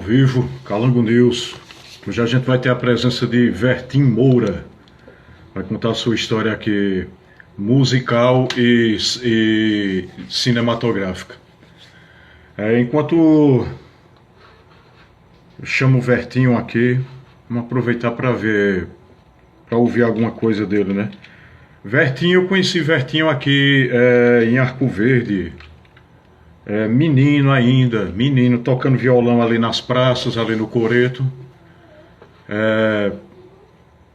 vivo, Calango News. Hoje a gente vai ter a presença de Vertim Moura. Vai contar a sua história aqui, musical e cinematográfica. Enquanto eu chamo o Vertinho aqui, vamos aproveitar para ver, para ouvir alguma coisa dele, né? Vertinho, eu conheci Vertinho aqui em Arco Verde, menino ainda, menino, tocando violão ali nas praças, ali no Coreto.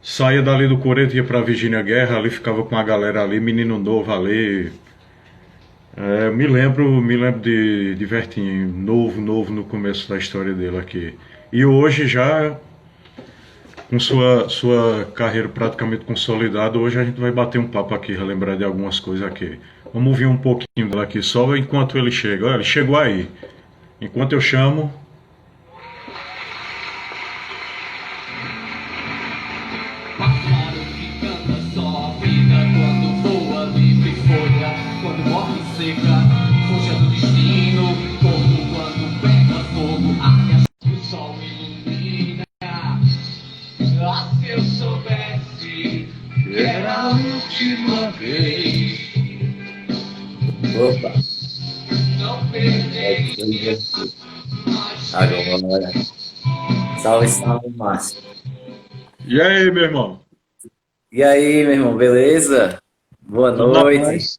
Saía dali do Coreto, ia pra Virgínia Guerra, ali ficava com a galera ali, menino novo ali. Me lembro de Vertinho, novo no começo da história dele aqui. E hoje já, com sua carreira praticamente consolidada, hoje a gente vai bater um papo aqui, relembrar de algumas coisas aqui. Vamos ouvir um pouquinho dela aqui, só enquanto ele chega. Olha, ele chegou aí. Enquanto eu chamo. Pássaro que canta só vida quando voa livre folha, quando morre seca, forja do destino, como quando pega fogo, arde o sol ilumina. Ah, se eu soubesse que era a última vez, Opa, não é perderia divertido. mais Agora, salve, salve, Márcio. E aí, meu irmão? E aí, meu irmão, beleza? Boa Tudo na noite, paz?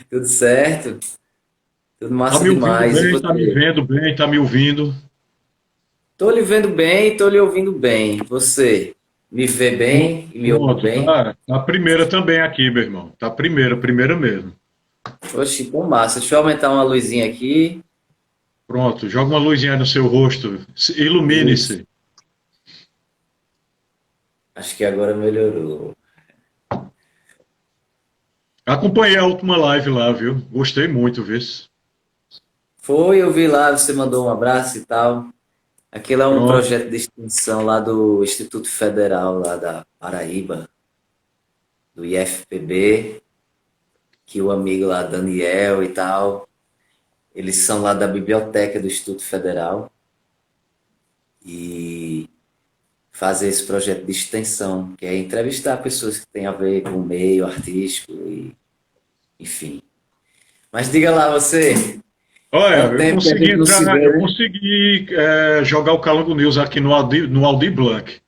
tudo certo? Tudo Tá massa me ouvindo demais. E bem, tá me você? vendo bem, tá me ouvindo? Tô lhe vendo bem, tô lhe ouvindo bem. Você me vê bem e me ouve Pronto, bem? tá. Tá a primeira também aqui, meu irmão. Tá a primeira mesmo. Oxi, então massa. Deixa eu aumentar uma luzinha aqui. Pronto, joga uma luzinha aí no seu rosto. Isso, Ilumine-se. acho que agora melhorou. Acompanhei a última live lá, viu? Gostei muito, viu? Foi, eu vi lá, você mandou um abraço e tal. Aquele é um Pronto. projeto de extensão lá do Instituto Federal, lá da Paraíba, do IFPB, que o amigo lá, Daniel e tal, eles são lá da biblioteca do Instituto Federal e fazem esse projeto de extensão, que é entrevistar pessoas que têm a ver com o meio artístico e enfim. Mas diga lá você, Olha, quanto tempo que a gente não se vê, eu né? consegui jogar o Calango News aqui no Aldir Blanc.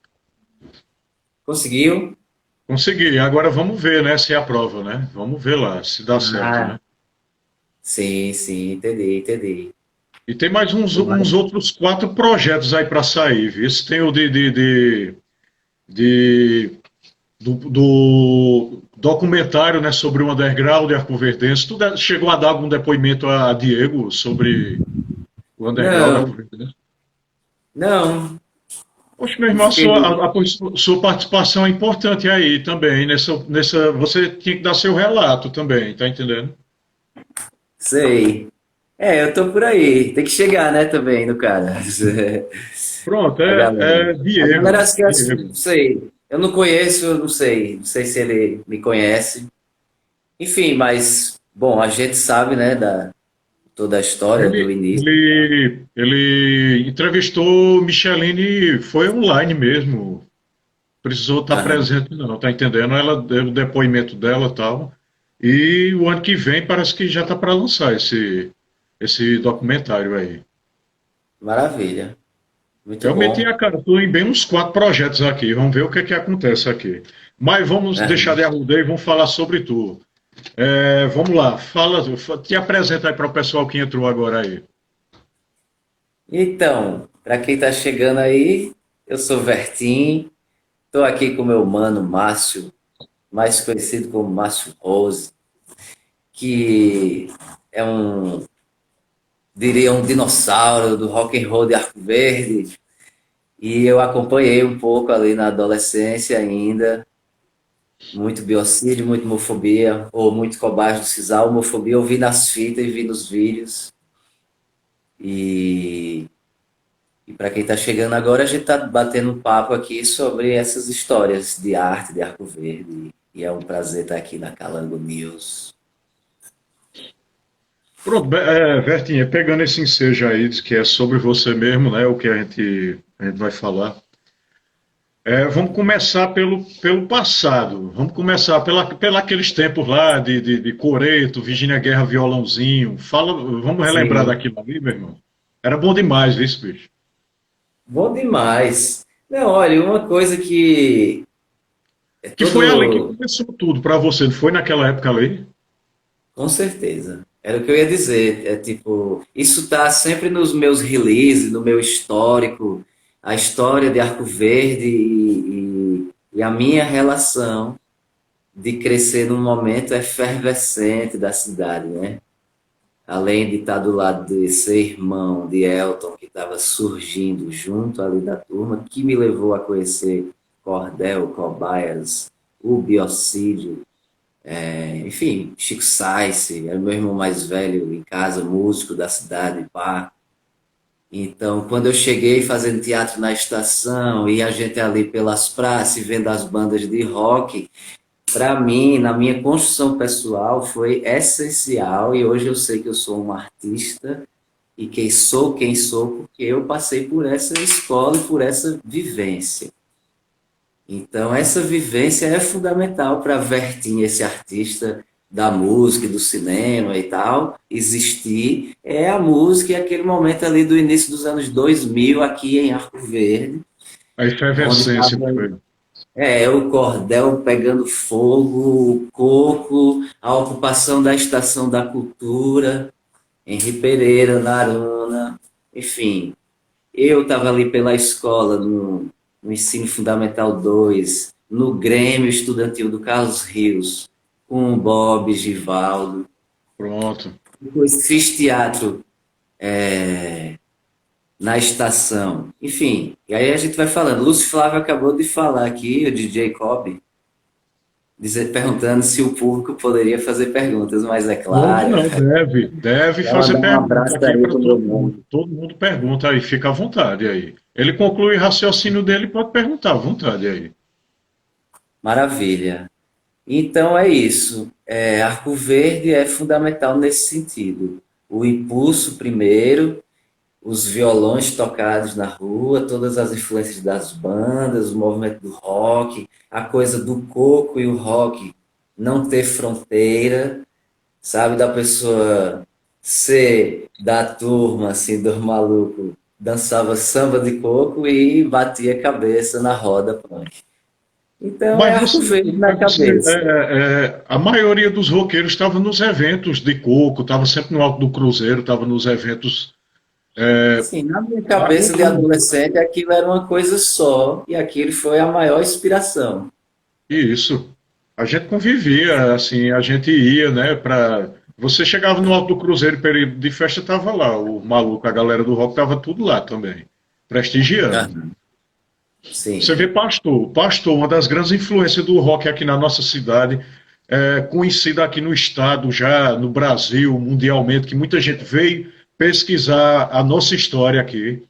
Conseguiu? Consegui. Agora vamos ver, né, se aprova, né? Vamos ver lá, se dá certo, Ah, né? sim, sim, entendi, entendi. E tem mais uns, Pô, uns outros 4 projetos aí para sair, viu? Esse tem o de do documentário, né, sobre o underground de Arcoverdense. Tu chegou a dar algum depoimento a Diego sobre o underground de não, Arcoverdense? não, Poxa, meu não irmão, fiquei. sua participação é importante aí também. Você tinha que dar seu relato também, tá entendendo? Sei. É, eu tô por aí. Tem que chegar, né, também, no cara. Pronto, A galera. é A galera Diego. acho que Diego. não sei. Eu não conheço, não sei. Não sei se ele me conhece. Enfim, mas, bom, a gente sabe, né, da toda a história do início. Ele entrevistou Micheline, foi online mesmo. Precisou estar Aham. presente, não, tá entendendo? Ela deu o depoimento dela e tal. E o ano que vem parece que já tá para lançar esse documentário aí. Maravilha. Muito Eu meti bom. a cara, estou em bem uns 4 projetos aqui. Vamos ver o que é que acontece aqui. Mas vamos deixar Aham. de arrudeio e vamos falar sobre tu. Vamos lá, te apresenta aí para o pessoal que entrou agora aí. Então, para quem tá chegando aí, eu sou Vertim. Tô aqui com meu mano Márcio, mais conhecido como Márcio Rose, que é diria um dinossauro do rock and roll de Arco Verde. E eu acompanhei um pouco ali na adolescência ainda, muito biocídio, muito homofobia, ou muito cobaia do Cisal, homofobia eu vi nas fitas e vi nos vídeos. E, e para quem está chegando agora, a gente está batendo um papo aqui sobre essas histórias de arte de Arco Verde. E é um prazer estar aqui na Calango News. Pronto, Vertinha, pegando esse ensejo aí, diz que é sobre você mesmo, né? O que a gente vai falar. Vamos começar pelo passado. Vamos começar pela aqueles tempos lá de Coreto, Virginia Guerra, violãozinho. Vamos relembrar Sim, daquilo ali, meu irmão. Era bom demais, viu, esse bicho? bom demais. Não, olha, uma coisa que é Que foi ali que todo. começou tudo para você, não foi naquela época ali? Com certeza. Era o que eu ia dizer. É tipo, isso tá sempre nos meus releases, no meu histórico, a história de Arco Verde e a minha relação de crescer num momento efervescente da cidade, né? Além de estar do lado de ser irmão de Elton, que estava surgindo junto ali da turma, que me levou a conhecer Cordel, Cobaias, o Biocídio, enfim, Chico Sainz, era meu irmão mais velho em casa, músico da cidade, pá. Então, quando eu cheguei fazendo teatro na estação e a gente ali pelas praças vendo as bandas de rock, para mim, na minha construção pessoal, foi essencial e hoje eu sei que eu sou um artista e quem sou porque eu passei por essa escola e por essa vivência. Então, essa vivência é fundamental para Vertin, esse artista da música, e do cinema e tal, existir. É a música e aquele momento ali do início dos anos 2000 aqui em Arco Verde, A onde efervescência estava foi. o cordel pegando fogo, o coco, a ocupação da Estação da Cultura, Henri Pereira, Naruna, enfim. Eu estava ali pela escola, no Ensino Fundamental 2, no Grêmio Estudantil do Carlos Rios, com o Bob, Givaldo. Pronto. Depois fiz teatro na estação. Enfim, e aí a gente vai falando. Lúcio Flávio acabou de falar aqui, o DJ Cobb, perguntando se o público poderia fazer perguntas, mas é Pode claro, não, deve vai fazer mandar um pergunta abraço aqui aí para pro meu todo mundo. mundo. Todo mundo pergunta aí, fica à vontade aí. Ele conclui o raciocínio dele, pode perguntar à vontade aí. Maravilha. Então é isso. Arco Verde é fundamental nesse sentido. O impulso primeiro, os violões tocados na rua, todas as influências das bandas, o movimento do rock, a coisa do coco e o rock não ter fronteira, sabe, da pessoa ser da turma, assim, dos malucos, dançava samba de coco e batia a cabeça na roda punk. Então é Mas Arco você, Verde na mas você cabeça. a maioria dos roqueiros estava nos eventos de coco, estava sempre no Alto do Cruzeiro, estava nos eventos. Sim, na minha A cabeça de cultura. adolescente aquilo era uma coisa só e aquilo foi a maior inspiração. Isso. A gente convivia, assim, a gente ia, né, pra... Você chegava no Alto do Cruzeiro, período de festa, tava lá, o maluco, a galera do rock tava tudo lá também, prestigiando. Aham, Você sim, vê Pastor, uma das grandes influências do rock aqui na nossa cidade, conhecida aqui no estado, já no Brasil, mundialmente, que muita gente veio pesquisar a nossa história aqui,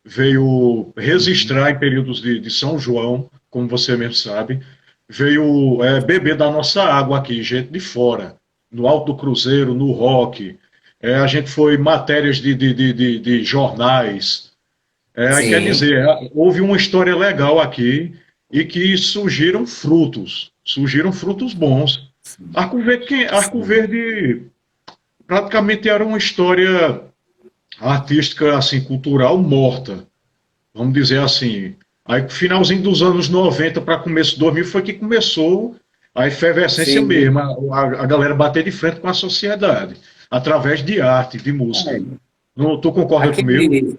veio registrar em períodos de São João, como você mesmo sabe, veio beber da nossa água aqui, gente de fora, no Alto do Cruzeiro, no rock. A gente foi matérias de jornais. Aí quer sim, dizer, houve uma história legal aqui e que surgiram frutos bons. Arco sim, Verde praticamente era uma história artística, assim, cultural morta, vamos dizer assim. Aí, finalzinho dos anos 90 para começo de 2000 foi que começou a efervescência sim. mesmo, a galera bater de frente com a sociedade, através de arte, de música. É, Não, tu concorda comigo? aquele,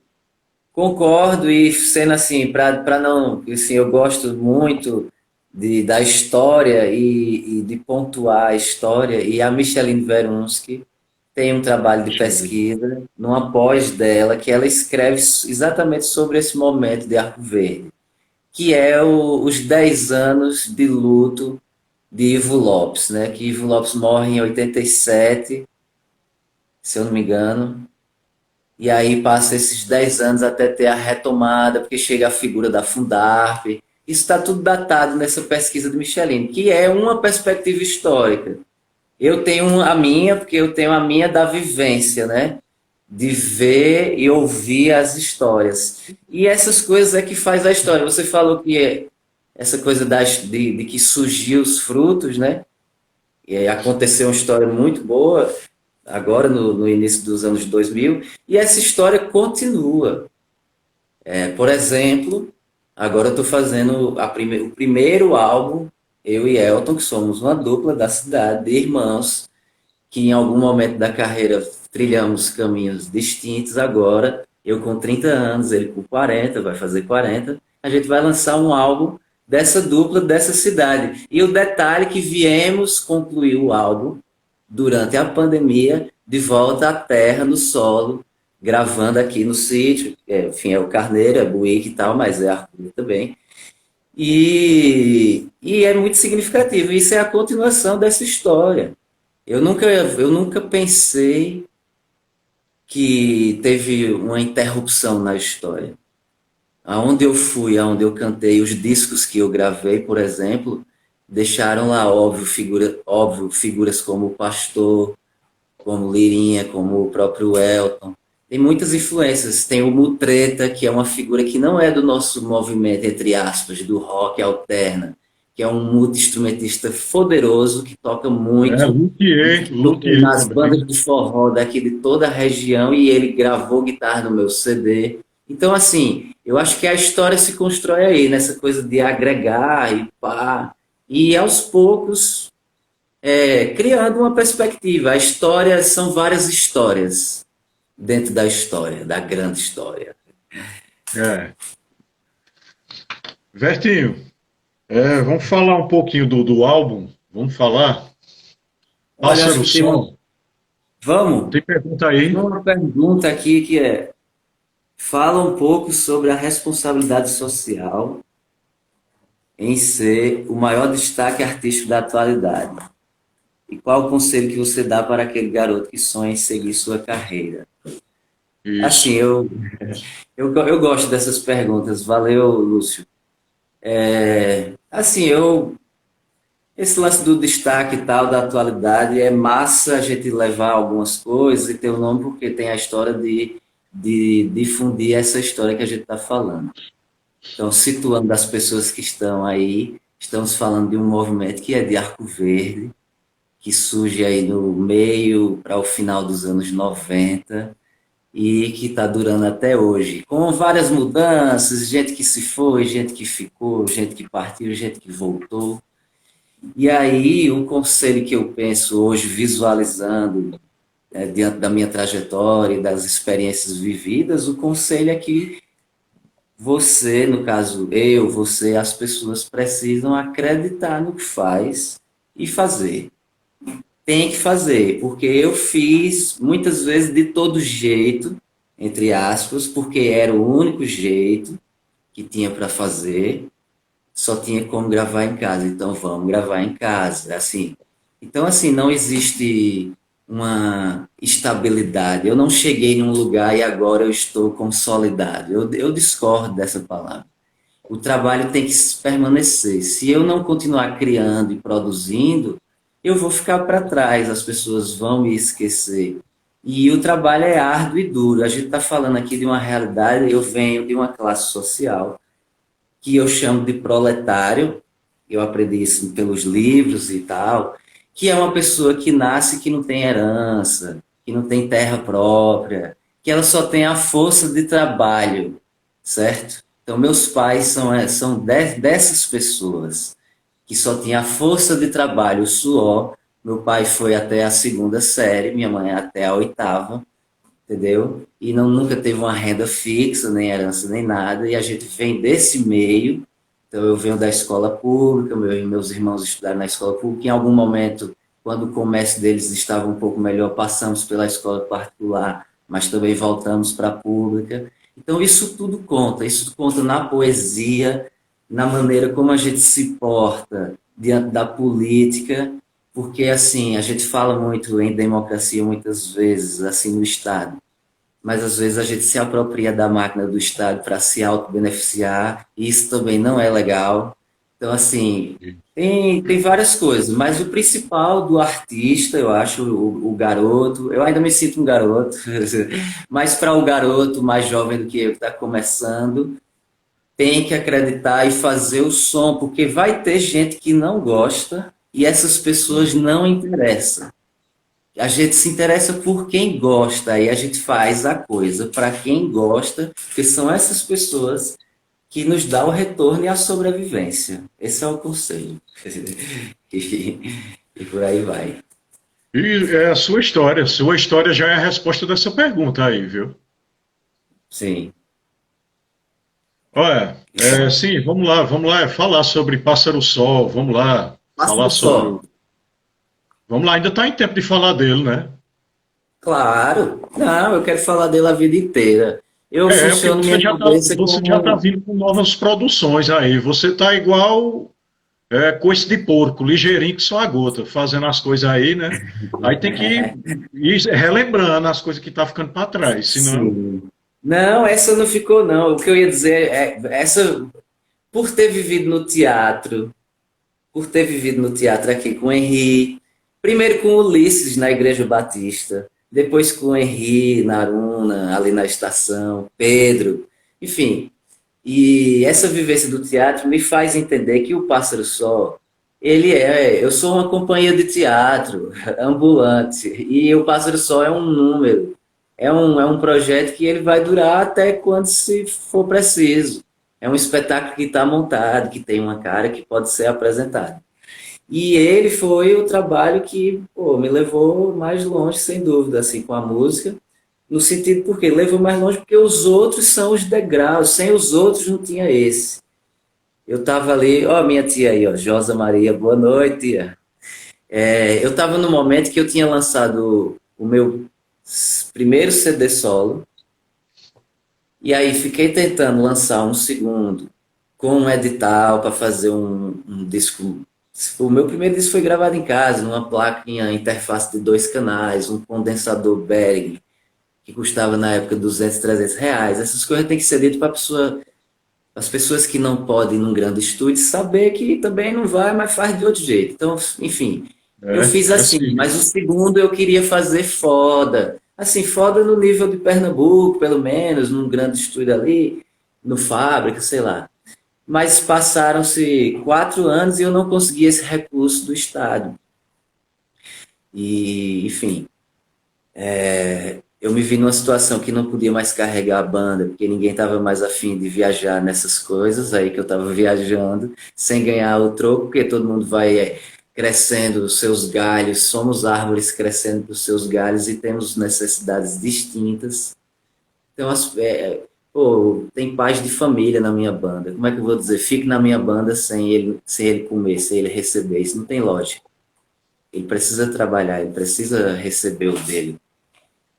concordo e sendo assim, para não, assim, eu gosto muito da história e de pontuar a história e a Micheline Verunsky tem um trabalho de pesquisa numa pós dela que ela escreve exatamente sobre esse momento de Arco Verde, que é os 10 anos de luto de Ivo Lopes, né? Que Ivo Lopes morre em 87, se eu não me engano, e aí passa esses 10 anos até ter a retomada, porque chega a figura da Fundarp. Isso está tudo datado nessa pesquisa de Michelin, que é uma perspectiva histórica. Eu tenho a minha, porque eu tenho a minha da vivência, né? De ver e ouvir as histórias. E essas coisas é que faz a história. Você falou que essa coisa de que surgiu os frutos, né? E aí aconteceu uma história muito boa, agora no início dos anos 2000, e essa história continua. Por exemplo, agora eu estou fazendo o primeiro álbum, eu e Elton, que somos uma dupla da cidade, de irmãos, que em algum momento da carreira trilhamos caminhos distintos. Agora, eu com 30 anos, ele com 40, vai fazer 40, a gente vai lançar um álbum dessa dupla, dessa cidade. E o detalhe é que viemos concluir o álbum durante a pandemia, de volta à terra, no solo, gravando aqui no sítio. Enfim, é o Carneiro, é Buíque e tal, mas é Arthur também. E é muito significativo. Isso é a continuação dessa história. Eu nunca pensei que teve uma interrupção na história. Aonde eu fui, aonde eu cantei, os discos que eu gravei, por exemplo, deixaram lá óbvio, figuras como o Pastor, como Lirinha, como o próprio Elton. Tem muitas influências. Tem o Mutreta, que é uma figura que não é do nosso movimento, entre aspas, do rock alterna, que é um multi-instrumentista poderoso que toca muito. Toquei Luthier nas bandas também. de forró daqui de toda a região e ele gravou guitarra no meu CD. Então, assim, eu acho que a história se constrói aí, nessa coisa de agregar e pá. E aos poucos, criando uma perspectiva. A história são várias histórias dentro da história, da grande história. É. Vertinho, vamos falar um pouquinho do álbum? Vamos falar? Olha, acho Pássaro que tem uma. Sol. Vamos? Tem pergunta Tem aí? uma pergunta aqui que é: fala um pouco sobre a responsabilidade social em ser o maior destaque artístico da atualidade. E qual o conselho que você dá para aquele garoto que sonha em seguir sua carreira? Assim, Isso. eu gosto dessas perguntas. Valeu, Lúcio. Assim, esse lance do destaque e tal, da atualidade, é massa a gente levar algumas coisas e ter o nome, porque tem a história de difundir essa história que a gente está falando. Então, situando as pessoas que estão aí, estamos falando de um movimento que é de Arco Verde, que surge aí no meio para o final dos anos 90 e que está durando até hoje, com várias mudanças, gente que se foi, gente que ficou, gente que partiu, gente que voltou. E aí, o conselho que eu penso hoje, visualizando, diante da minha trajetória e das experiências vividas, o conselho é que você, no caso eu, você, as pessoas precisam acreditar no que faz e fazer. Tem que fazer, porque eu fiz muitas vezes de todo jeito, entre aspas, porque era o único jeito que tinha para fazer, só tinha como gravar em casa, então vamos gravar em casa, assim. Então, assim, não existe uma estabilidade. Eu não cheguei num lugar e agora eu estou consolidado. Eu discordo dessa palavra. O trabalho tem que permanecer. Se eu não continuar criando e produzindo, eu vou ficar para trás, as pessoas vão me esquecer. E o trabalho é árduo e duro. A gente está falando aqui de uma realidade, eu venho de uma classe social que eu chamo de proletário, eu aprendi isso pelos livros e tal, que é uma pessoa que nasce que não tem herança, que não tem terra própria, que ela só tem a força de trabalho, certo? Então, meus pais são dessas pessoas que só tinha a força de trabalho, o suor. Meu pai foi até a segunda série, minha mãe até a oitava, entendeu? E não, nunca teve uma renda fixa, nem herança, nem nada, e a gente vem desse meio. Então, eu venho da escola pública, meus irmãos estudaram na escola pública. Em algum momento, quando o comércio deles estava um pouco melhor, passamos pela escola particular, mas também voltamos para a pública. Então, isso conta na poesia, na maneira como a gente se porta diante da política, porque, assim, a gente fala muito em democracia muitas vezes, assim, no Estado, mas às vezes a gente se apropria da máquina do Estado para se auto-beneficiar, e isso também não é legal. Então, assim, tem várias coisas, mas o principal do artista, eu acho, o garoto, eu ainda me sinto um garoto, mas para o garoto mais jovem do que eu que está começando, tem que acreditar e fazer o som, porque vai ter gente que não gosta e essas pessoas não interessam. A gente se interessa por quem gosta e a gente faz a coisa para quem gosta, porque são essas pessoas que nos dá o retorno e a sobrevivência. Esse é o conselho. E por aí vai. E é a sua história. Sua história já é a resposta dessa pergunta aí, viu? Sim. Olha, sim, vamos lá, falar sobre Pássaro Sol, vamos lá, falar Pássaro sobre só. o. Vamos lá, ainda está em tempo de falar dele, né? Claro. Não, eu quero falar dele a vida inteira. Eu Porque funciono minha cabeça você já tá como. vindo com novas produções aí. Você tá igual coice de porco, ligeirinho que só a gota, fazendo as coisas aí, né? Aí tem que ir relembrando as coisas que tá ficando para trás, senão. Sim. Não, essa não ficou, não. O que eu ia dizer é, essa, por ter vivido no teatro, por ter vivido no teatro aqui com o Henri, primeiro com o Ulisses na Igreja Batista, depois com o Henri na Aruna, ali na estação, Pedro, enfim. E essa vivência do teatro me faz entender que o Pássaro Só, eu sou uma companhia de teatro ambulante, e o Pássaro Só é um número, é um projeto que ele vai durar até quando se for preciso. É um espetáculo que está montado, que tem uma cara que pode ser apresentado. E ele foi o trabalho que, pô, me levou mais longe, sem dúvida, assim, com a música, no sentido porque levou mais longe porque os outros são os degraus, sem os outros não tinha esse. Eu tava ali, ó, minha tia aí, ó, Josa Maria, boa noite, tia. Eu tava no momento que eu tinha lançado o meu primeiro CD solo, e aí fiquei tentando lançar um segundo com um edital para fazer um disco. O meu primeiro disco foi gravado em casa, numa plaquinha interface de 2 canais, um condensador Behringer, que custava na época 200, 300 reais. Essas coisas têm que ser dito para pessoa, as pessoas que não podem ir num grande estúdio saber que também não vai, mas faz de outro jeito. Então, enfim, eu fiz É assim, assim. mas o segundo eu queria fazer foda. Assim, foda no nível de Pernambuco, pelo menos, num grande estúdio ali, no Fábrica, sei lá. Mas passaram-se 4 anos e eu não consegui esse recurso do Estado. E, enfim, eu me vi numa situação que não podia mais carregar a banda, porque ninguém estava mais afim de viajar nessas coisas, aí que eu estava viajando, sem ganhar o troco, porque todo mundo vai crescendo os seus galhos, somos árvores crescendo os seus galhos e temos necessidades distintas. Então, pô, tem pais de família na minha banda. Como é que eu vou dizer? Fique na minha banda sem ele comer, sem ele receber. Isso não tem lógica. Ele precisa trabalhar, ele precisa receber o dele.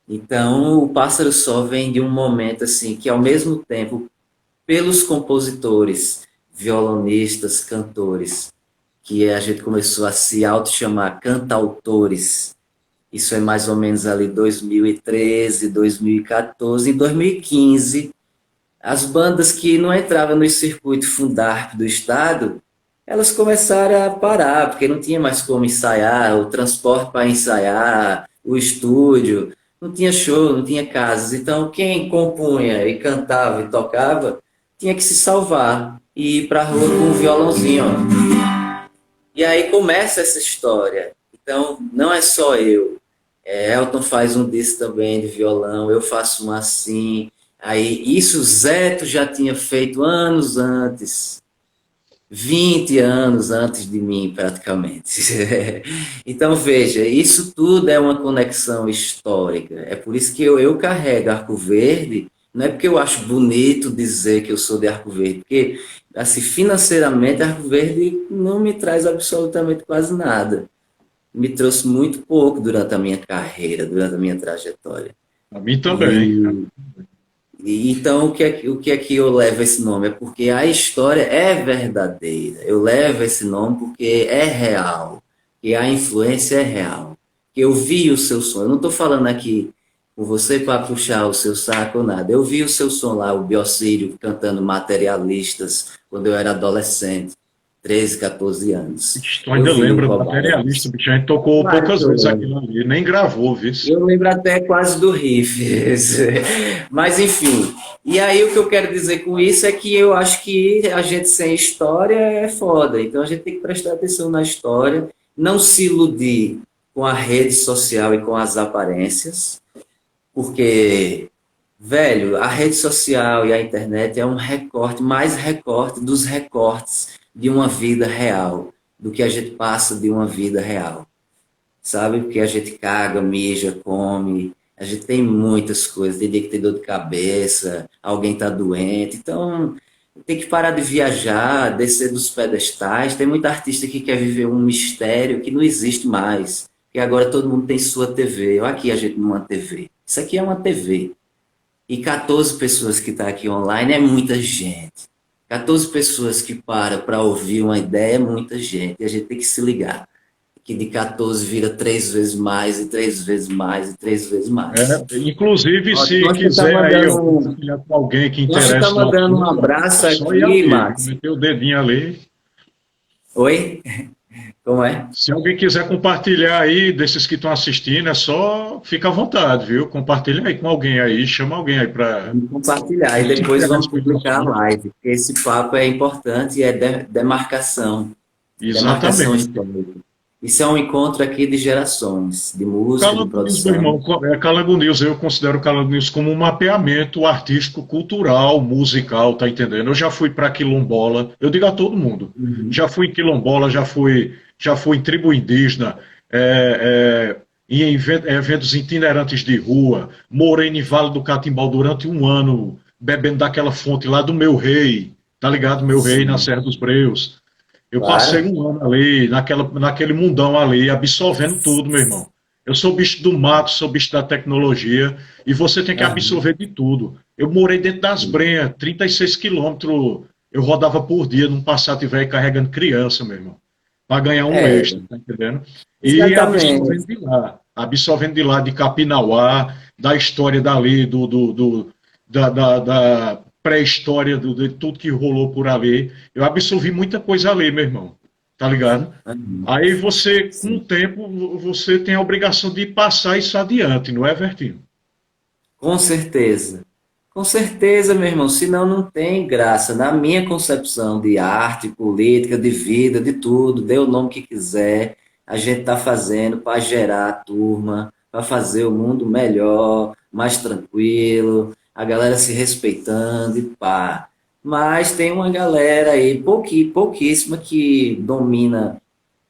Então, o Pássaro Só vem de um momento assim que, ao mesmo tempo, pelos compositores, violonistas, cantores, que a gente começou a se auto-chamar cantautores. Isso é mais ou menos ali 2013, 2014. Em 2015, as bandas que não entravam no circuito Fundarp do Estado, elas começaram a parar, porque não tinha mais como ensaiar, o transporte para ensaiar, o estúdio, não tinha show, não tinha casas. Então, quem compunha e cantava e tocava tinha que se salvar e ir para a rua com um violãozinho. Ó. E aí começa essa história. Então, não é só eu. Elton faz um disco também de violão, eu faço um assim. Aí, isso o Zeto já tinha feito anos antes. 20 anos antes de mim, praticamente. Então, veja, isso tudo é uma conexão histórica. É por isso que eu carrego Arco Verde, não é porque eu acho bonito dizer que eu sou de Arco Verde, porque, assim, financeiramente, Arco Verde não me traz absolutamente quase nada. Me trouxe muito pouco durante a minha carreira, durante a minha trajetória. A mim também. E então, o que é que eu levo esse nome? É porque a história é verdadeira. Eu levo esse nome porque é real. E a influência é real. Eu vi o seu som. Eu não estou falando aqui com você para puxar o seu saco ou nada. Eu vi o seu som lá, o Biocírio, cantando Materialistas, quando eu era adolescente. 13, 14 anos. Tu Eu ainda vi o lembra do Cobaia. materialista, bicho. A gente tocou Claro poucas que eu vezes lembro. aquilo ali, nem gravou, viu? Eu lembro até quase do riff. Mas, enfim. E aí, o que eu quero dizer com isso é que eu acho que a gente sem história é foda. Então, a gente tem que prestar atenção na história, não se iludir com a rede social e com as aparências, porque, velho, a rede social e a internet é um recorte, mais recorte dos recortes de uma vida real, do que a gente passa de uma vida real, sabe? Porque a gente caga, mija, come, a gente tem muitas coisas, tem dia que tem dor de cabeça, alguém tá doente, então tem que parar de viajar, descer dos pedestais. Tem muita artista que quer viver um mistério que não existe mais, porque agora todo mundo tem sua TV. Olha aqui a gente numa TV. Isso aqui é uma TV. E 14 pessoas que estão aqui online é muita gente. 14 pessoas que param para ouvir uma ideia é muita gente. E a gente tem que se ligar que de 14 vira 3 vezes mais, e 3 vezes mais, e 3 vezes mais. Inclusive, Ó, se Tocha tá quiser aí, ó, mandando, compartilhar com alguém que Tocha tá interessa no mandando um assunto, ó, é abraço só ir aqui, ali, Max. meter o dedinho ali. Oi? Como é? Se alguém quiser compartilhar aí desses que estão assistindo, é só fica à vontade, viu? Compartilha aí com alguém aí, chama alguém aí para Vamos compartilhar e quem se depois vamos interessa pelo publicar a assunto. live, porque esse papo é importante e é demarcação Exatamente. histórica. Isso é um encontro aqui de gerações, de música, de Calango News, meu produção. irmão, Calango News, eu considero o Calango News como um mapeamento artístico, cultural, musical, tá entendendo? Eu já fui para Quilombola, eu digo a todo mundo, Uhum. já fui em Quilombola, já fui em tribo indígena, em eventos itinerantes de rua, morei em Vale do Catimbau durante um ano, bebendo daquela fonte lá do Meu Rei, tá ligado? Meu Rei na Sim, Serra dos Breus. Eu passei claro. um ano ali, naquele mundão ali, absorvendo tudo, meu irmão. Eu sou bicho do mato, sou bicho da tecnologia, e você tem que Aham. absorver de tudo. Eu morei dentro das brenhas, 36 quilômetros eu rodava por dia num Passat velho carregando criança, meu irmão, para ganhar um É, extra, tá entendendo? E exatamente. absorvendo de lá, de Capinauá, da história dali, da pré-história, de tudo que rolou por ali. Eu absorvi muita coisa ali, meu irmão, tá ligado? Aham. Aí você, com o Sim. tempo, você tem a obrigação de passar isso adiante, não é, Vertinho? Com certeza. Com certeza, meu irmão, senão não tem graça. Na minha concepção de arte, política, de vida, de tudo, dê o nome que quiser, a gente está fazendo para gerar a turma, para fazer o mundo melhor, mais tranquilo, a galera se respeitando e pá. Mas tem uma galera aí, pouquíssima, que domina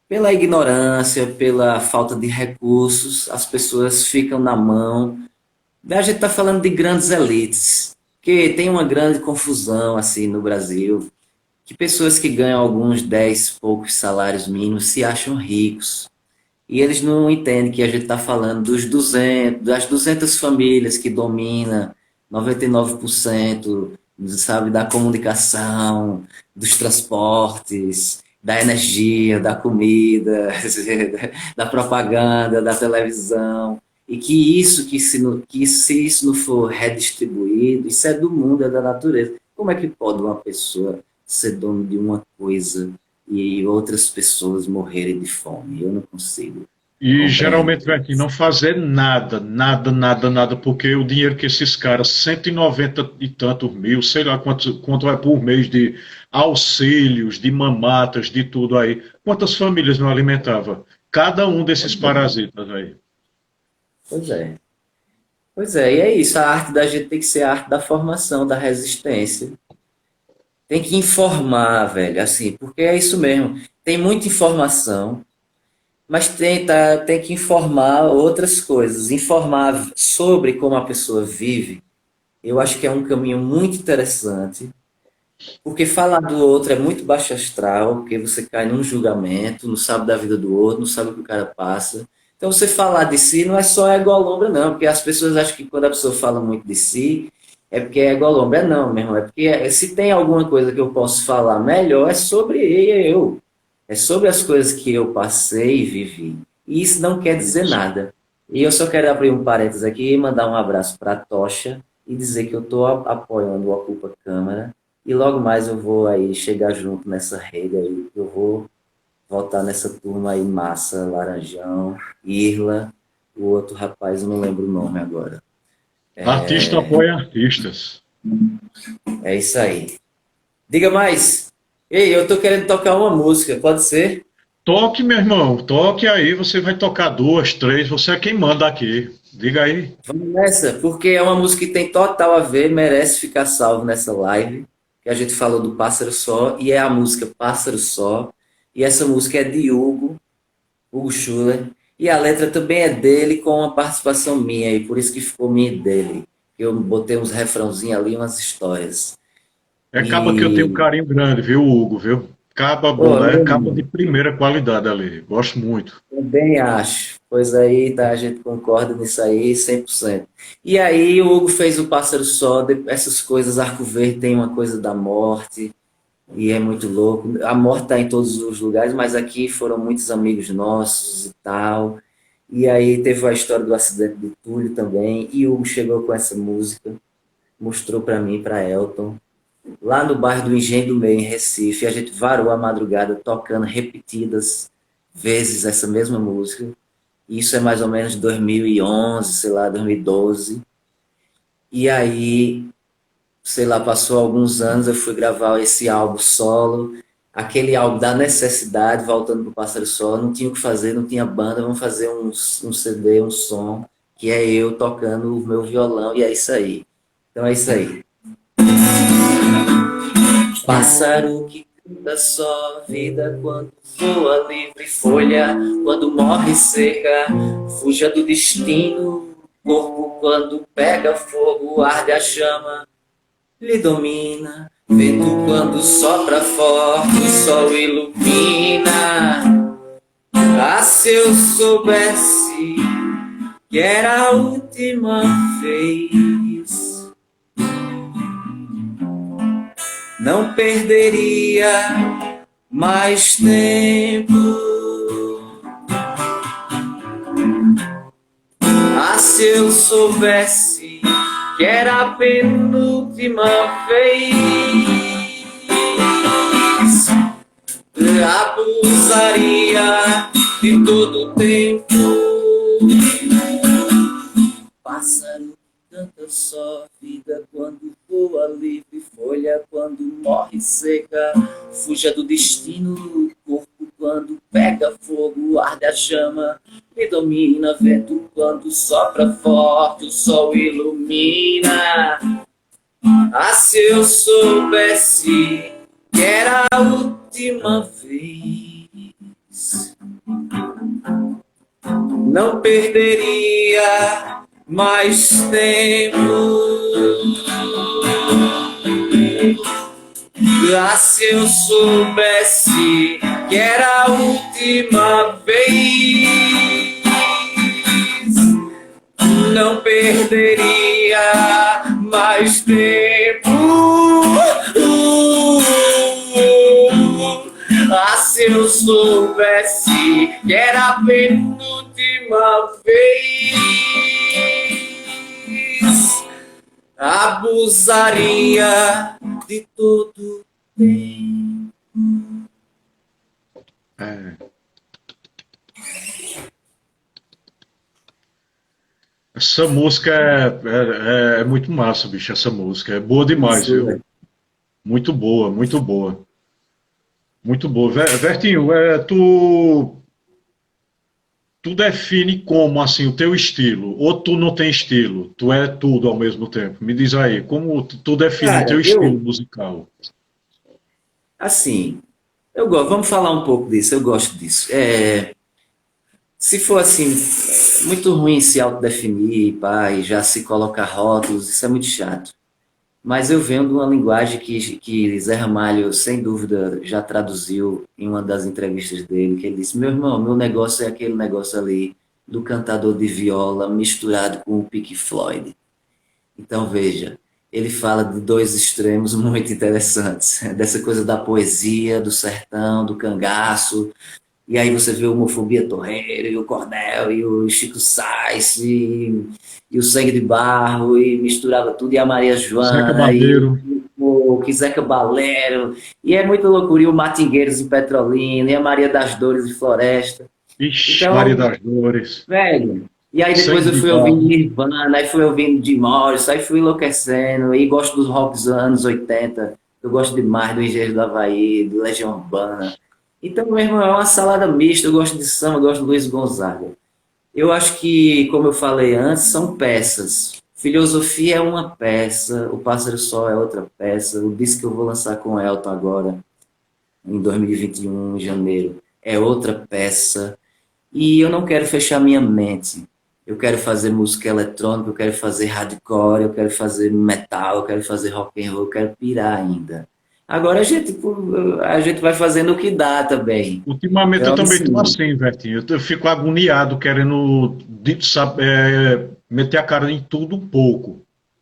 pela ignorância, pela falta de recursos, as pessoas ficam na mão. A gente está falando de grandes elites, que tem uma grande confusão assim no Brasil, que pessoas que ganham alguns 10 poucos salários mínimos se acham ricos. E eles não entendem que a gente está falando dos 200, das 200 famílias que domina 99%, sabe, da comunicação, dos transportes, da energia, da comida, da propaganda, da televisão. E que isso, que se isso não for redistribuído, isso é do mundo, é da natureza. Como é que pode uma pessoa ser dono de uma coisa e outras pessoas morrerem de fome? Eu não consigo E geralmente, compreender Vertinho, isso. não fazer nada, nada, nada, nada, porque o dinheiro que esses caras, 190 e tantos mil, sei lá quanto é por mês de auxílios, de mamatas, de tudo aí, quantas famílias não alimentava? Cada um desses Pois é. parasitas aí. Pois é. Pois é, e é isso. A arte da gente tem que ser a arte da formação, da resistência. Tem que informar, velho, assim, porque é isso mesmo. Tem muita informação, mas tem que informar outras coisas. Informar sobre como a pessoa vive, eu acho que é um caminho muito interessante. Porque falar do outro é muito baixo astral, porque você cai num julgamento, não sabe da vida do outro, não sabe o que o cara passa. Então você falar de si não é só egolombra, não, porque as pessoas acham que quando a pessoa fala muito de si, é porque é egolombra. É não, meu irmão, é porque se tem alguma coisa que eu posso falar melhor, é sobre eu. É sobre as coisas que eu passei e vivi. E isso não quer dizer Isso. nada. E eu só quero abrir um parênteses aqui e mandar um abraço para a Tocha e dizer que eu estou apoiando o Ocupa Câmara E logo mais eu vou aí chegar junto nessa rede aí. Eu vou voltar nessa turma aí, Massa, Laranjão, Irla, o outro rapaz, eu não lembro o nome agora. Artista apoia artistas. É isso aí. Diga mais. Ei, eu tô querendo tocar uma música, pode ser? Toque, meu irmão, toque aí, você vai tocar duas, três, você é quem manda aqui. Diga aí. Vamos nessa, porque é uma música que tem total a ver, merece ficar salvo nessa live, que a gente falou do Pássaro Só, e é a música Pássaro Só, e essa música é de Hugo Schuller, e a letra também é dele, com uma participação minha, e por isso que ficou minha e dele. Eu botei uns refrãozinhos ali, umas histórias. É caba que eu tenho um E, carinho grande, viu, Hugo, viu? Caba pô, bom, é meu caba de irmão, primeira qualidade ali. Gosto muito. também acho. Pois aí, tá, a gente concorda nisso aí 100%. E aí, o Hugo fez o Pássaro Só, essas coisas, Arco Verde tem uma coisa da morte, e é muito louco. A morte tá em todos os lugares, mas aqui foram muitos amigos nossos e tal. E aí teve a história do acidente do Túlio também, e o Hugo chegou com essa música, mostrou para mim, para Elton, lá no bairro do Engenho do Meio, em Recife, a gente varou a madrugada tocando repetidas vezes essa mesma música. Isso é mais ou menos 2011, sei lá, 2012. E aí, sei lá, passou alguns anos, eu fui gravar esse álbum solo, aquele álbum da necessidade, voltando pro Pássaro Solo, não tinha o que fazer, não tinha banda, vamos fazer um CD, um som, que é eu tocando o meu violão, e é isso aí. Então é isso aí. Pássaro que canta só vida quando voa livre folha, quando morre seca, fuja do destino, corpo quando pega fogo, arde a chama, lhe domina, vento quando sopra forte, o sol ilumina. Ah, se eu soubesse que era a última vez, não perderia mais tempo. Ah, se eu soubesse que era a penúltima vez, abusaria de todo o tempo. Pássaro canta só vida quando voa livre folha, quando morre seca, fuja do destino, corpo quando pega fogo, arde a chama, me domina, vento quando sopra forte, o sol ilumina. Ah, se eu soubesse que era a última vez, não perderia mais tempo. Ah, se eu soubesse que era a última vez, não perderia mais tempo. Ah, se eu soubesse que era a penúltima vez, abusaria de todo tempo. É. Essa música é muito massa, bicho. Essa música é boa demais, Isso viu? é. Muito boa, muito boa. Muito boa. Vertinho, tu define como assim o teu estilo, ou tu não tem estilo, tu é tudo ao mesmo tempo. Me diz aí, como tu define o teu Cara, estilo musical? assim, eu gosto, vamos falar um pouco disso, eu gosto disso. Se for assim, muito ruim se autodefinir, pá, e já se colocar rótulos, isso é muito chato. Mas eu venho de uma linguagem que Zé Ramalho, sem dúvida, já traduziu em uma das entrevistas dele, que ele disse, meu irmão, meu negócio é aquele negócio ali do cantador de viola misturado com o Pink Floyd. Então, veja, ele fala de dois extremos muito interessantes, dessa coisa da poesia, do sertão, do cangaço, e aí você vê o Homofobia Torreiro, e o Cordel, e o Chico Sainz, e o Sangue de Barro, e misturava tudo, e a Maria Zeca Joana, e Badeiro. Folk, Zeca Balero, e é muita loucura, e o Matingueiros em Petrolina, e a Maria das Dores em Floresta. Ixi, Maria Então, das Dores. velho, e aí depois eu Sangue de fui ouvindo barro. Nirvana, aí fui ouvindo Jim Morrison, aí fui enlouquecendo, e gosto dos rocks dos anos 80, eu gosto demais do Engenheiro do Havaí, do Legião Urbana. Então, meu irmão, é uma salada mista, eu gosto de samba, eu gosto de Luiz Gonzaga. Eu acho que, como eu falei antes, são peças. Filosofia é uma peça, O Pássaro Sol é outra peça, o disco que eu vou lançar com o Elton agora, em 2021, em janeiro, é outra peça. E eu não quero fechar minha mente. Eu quero fazer música eletrônica, eu quero fazer hardcore, eu quero fazer metal, eu quero fazer rock and roll, eu quero pirar ainda. Agora a gente vai fazendo o que dá também. Ultimamente eu Eu me também estou sinto. assim, Vertinho. Eu fico agoniado querendo meter a cara em tudo um pouco.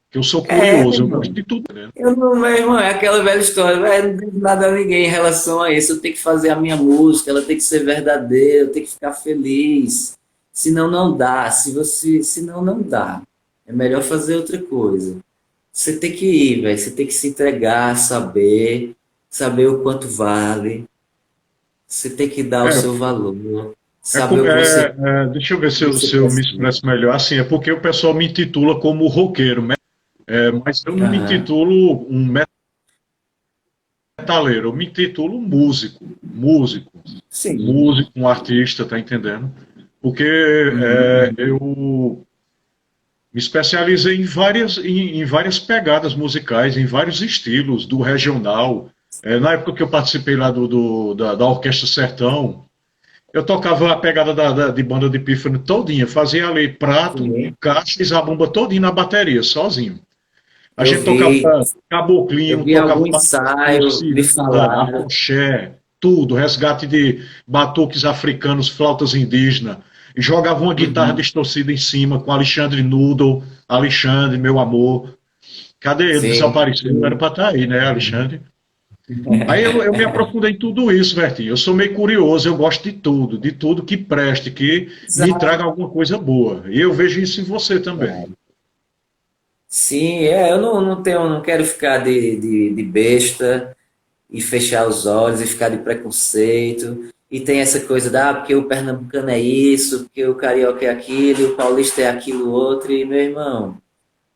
Que eu sou É, meu curioso, eu gosto irmão. de tudo, né? Eu não, meu irmão, é aquela velha história, velho, não digo nada a ninguém em relação a isso. Eu tenho que fazer a minha música, ela tem que ser verdadeira, eu tenho que ficar feliz. Senão não dá. Senão não dá. É melhor fazer outra coisa. Você tem que ir, velho. Você tem que se entregar, saber o quanto vale. Você tem que dar o É, seu valor, saber o que deixa eu ver você se eu me precisa. expresso melhor. Assim, é porque o pessoal me intitula como roqueiro, né? Mas eu não me Aham. intitulo um metaleiro, eu me intitulo músico. Sim. Músico, um artista, tá entendendo? Porque Uhum. eu me especializei em várias pegadas musicais, em vários estilos, do regional. Na época que eu participei lá da Orquestra Sertão, eu tocava a pegada de banda de pífano todinha, fazia ali prato, Sim. caixa e zabumba todinha na bateria, sozinho. A Eu gente tocava vi, eu caboclinho, vi tocava algum batuque, ensaio, me ciranda, falaram. afoxé, tudo, resgate de batuques africanos, flautas indígenas. E jogava uma guitarra Uhum. distorcida em cima com Alexandre Noodle, Alexandre, meu amor. Cadê ele? Sim. Desapareceu, não era para estar aí, né, Alexandre? Aí eu me aprofundei em tudo isso, Vertinho. Eu sou meio curioso, eu gosto de tudo que preste, que me Exato. traga alguma coisa boa. E eu vejo isso em você também. Sim, eu não quero ficar de besta e fechar os olhos e ficar de preconceito. E tem essa coisa porque o pernambucano é isso, porque o carioca é aquilo, e o paulista é aquilo outro, e meu irmão,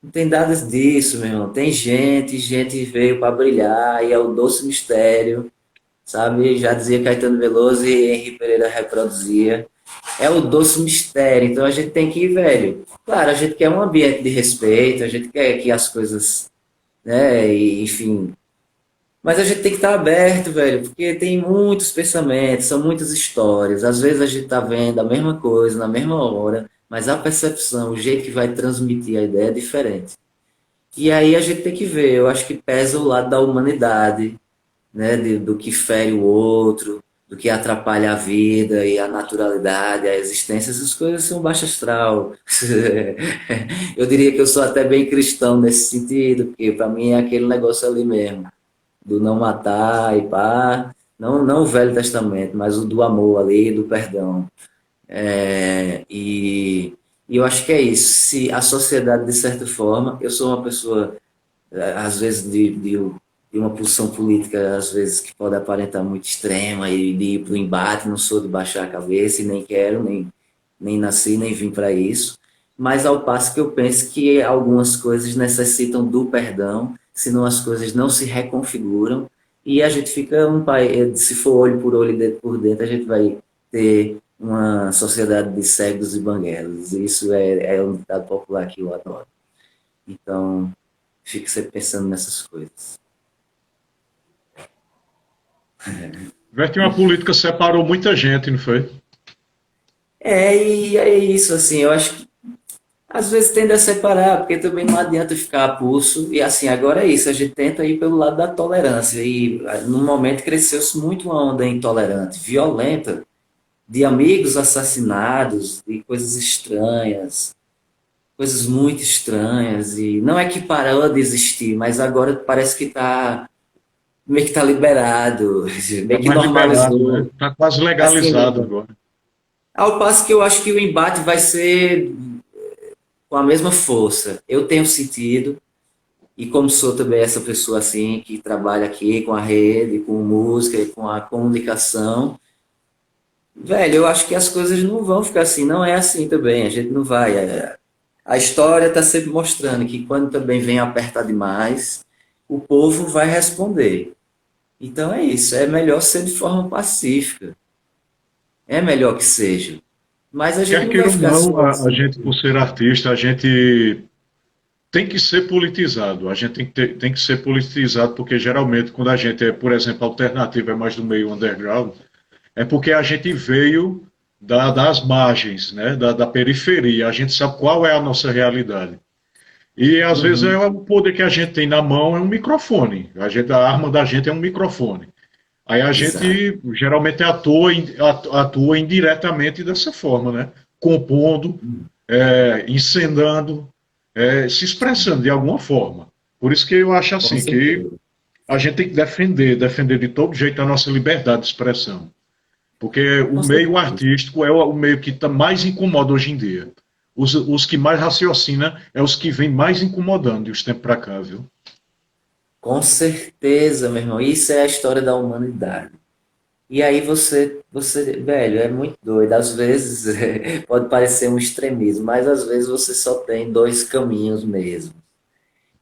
não tem nada disso, meu irmão. Tem gente veio para brilhar, e é o doce mistério, sabe? Já dizia Caetano Veloso e Henri Pereira reproduzia. É o doce mistério, então a gente tem que ir, velho. Claro, a gente quer um ambiente de respeito, a gente quer que as coisas, né, e, enfim, mas a gente tem que estar aberto, velho, porque tem muitos pensamentos, são muitas histórias. Às vezes a gente tá vendo a mesma coisa na mesma hora, mas a percepção, o jeito que vai transmitir a ideia é diferente. E aí a gente tem que ver, eu acho que pesa o lado da humanidade, né, do que fere o outro, do que atrapalha a vida e a naturalidade, a existência, essas coisas são baixo astral. Eu diria que eu sou até bem cristão nesse sentido, porque para mim é aquele negócio ali mesmo do não matar e pá. Não o Velho Testamento, mas o do amor ali, do perdão. E eu acho que é isso. Se a sociedade, de certa forma, eu sou uma pessoa, às vezes, de uma posição política, às vezes, que pode aparentar muito extrema e de ir para o embate, não sou de baixar a cabeça e nem quero, nem nasci, nem vim para isso. Mas ao passo que eu penso que algumas coisas necessitam do perdão, senão as coisas não se reconfiguram e a gente fica um país, se for olho por olho e dedo por dentro, a gente vai ter uma sociedade de cegos e banguelos. Isso é um ditado popular que eu adoro. Então, fico sempre pensando nessas coisas. Vertinho, a política separou muita gente, não foi? E é isso, assim, eu acho que às vezes tende a separar, porque também não adianta ficar a pulso. E assim, agora é isso, a gente tenta ir pelo lado da tolerância. E no momento cresceu-se muito uma onda intolerante, violenta, de amigos assassinados, de coisas estranhas, coisas muito estranhas. E não é que parou de existir, mas agora parece que está meio que está liberado, Está meio que mais liberado, né? normalizou. Está quase legalizado Assim, agora. ao passo que eu acho que o embate vai ser com a mesma força. Eu tenho sentido. E como sou também essa pessoa assim, que trabalha aqui com a rede, com música e com a comunicação, velho, eu acho que as coisas não vão ficar assim, não é assim também, a gente não vai. A história está sempre mostrando que quando também vem apertar demais, o povo vai responder. Então é isso, é melhor ser de forma pacífica, é melhor que seja. Mas a gente Quer não queira vai ou ficar não, só a assim. gente, por ser artista, a gente tem que ser politizado. A gente tem que ser politizado porque geralmente quando a gente é, por exemplo, alternativo, é mais do meio underground, é porque a gente veio das margens, né, da periferia. A gente sabe qual é a nossa realidade. E às vezes é Uhum, o poder que a gente tem na mão é um microfone. A arma da gente é um microfone. Aí a exato, gente geralmente atua indiretamente dessa forma, né? Compondo, encenando, se expressando de alguma forma. Por isso que eu acho com assim que certeza. a gente tem que defender de todo jeito a nossa liberdade de expressão. Porque o Com meio certeza. artístico é o meio que mais incomoda hoje em dia. Os que mais raciocinam é os que vêm mais incomodando de uns tempos para cá, viu? Com certeza, meu irmão. Isso é a história da humanidade. E aí velho, é muito doido. Às vezes pode parecer um extremismo, mas às vezes você só tem dois caminhos mesmo.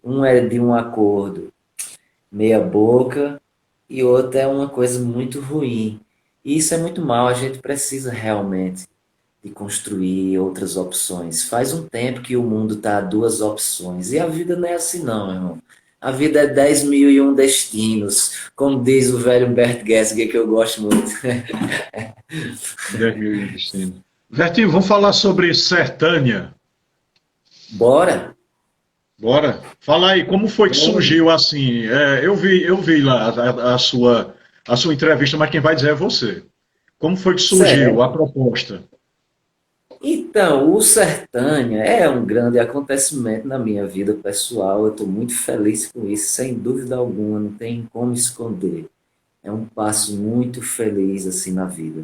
Um é de um acordo meia boca e outro é uma coisa muito ruim. E isso é muito mal. A gente precisa realmente de construir outras opções. Faz um tempo que o mundo está a duas opções. E a vida não é assim, não, meu irmão. A vida é 10.001 destinos, como diz o velho Bert Gessinger, que eu gosto muito. 10 mil de cima. Vertinho, vamos falar sobre Sertânia. Bora? Bora. Fala aí, como foi que Bora. surgiu assim? Eu vi lá a sua entrevista, mas quem vai dizer é você. Como foi que surgiu a Certo. proposta? Então, o Sertânia é um grande acontecimento na minha vida pessoal. Eu estou muito feliz com isso, sem dúvida alguma, não tem como esconder. É um passo muito feliz assim na vida.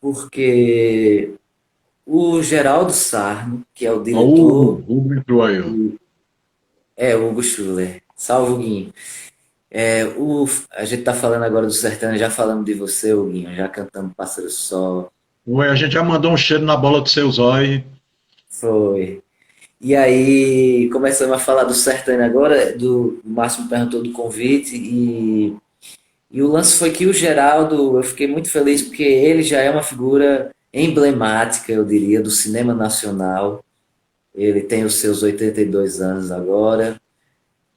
Porque o Geraldo Sarno, que é o Ó, diretor, Hugo entrou aí, ó. é o Hugo Schuller. Salve, Huguinho. A gente tá falando agora do Sertânia, já falamos de você, Huguinho, já cantamos Pássaro Só. Ué, a gente já mandou um cheiro na bola do seu zóio. Foi. E aí, começamos a falar do Sertânia agora, o Márcio me perguntou do convite, e o lance foi que o Geraldo, eu fiquei muito feliz porque ele já é uma figura emblemática, eu diria, do cinema nacional. Ele tem os seus 82 anos agora.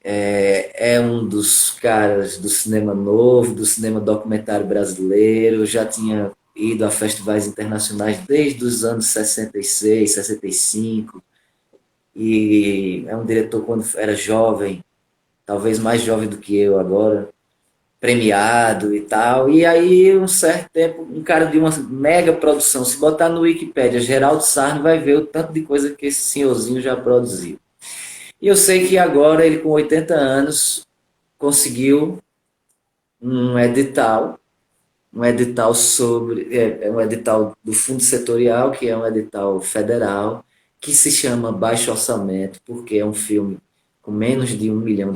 É um dos caras do cinema novo, do cinema documentário brasileiro. Já tinha ido a festivais internacionais desde os anos 66, 65. E é um diretor quando era jovem, talvez mais jovem do que eu agora, premiado e tal. E aí, um certo tempo, um cara de uma mega produção, se botar no Wikipedia, Geraldo Sarno, vai ver o tanto de coisa que esse senhorzinho já produziu. E eu sei que agora ele, com 80 anos, conseguiu um edital, um edital do Fundo Setorial, que é um edital federal, que se chama Baixo Orçamento, porque é um filme com menos de R$ 1 milhão.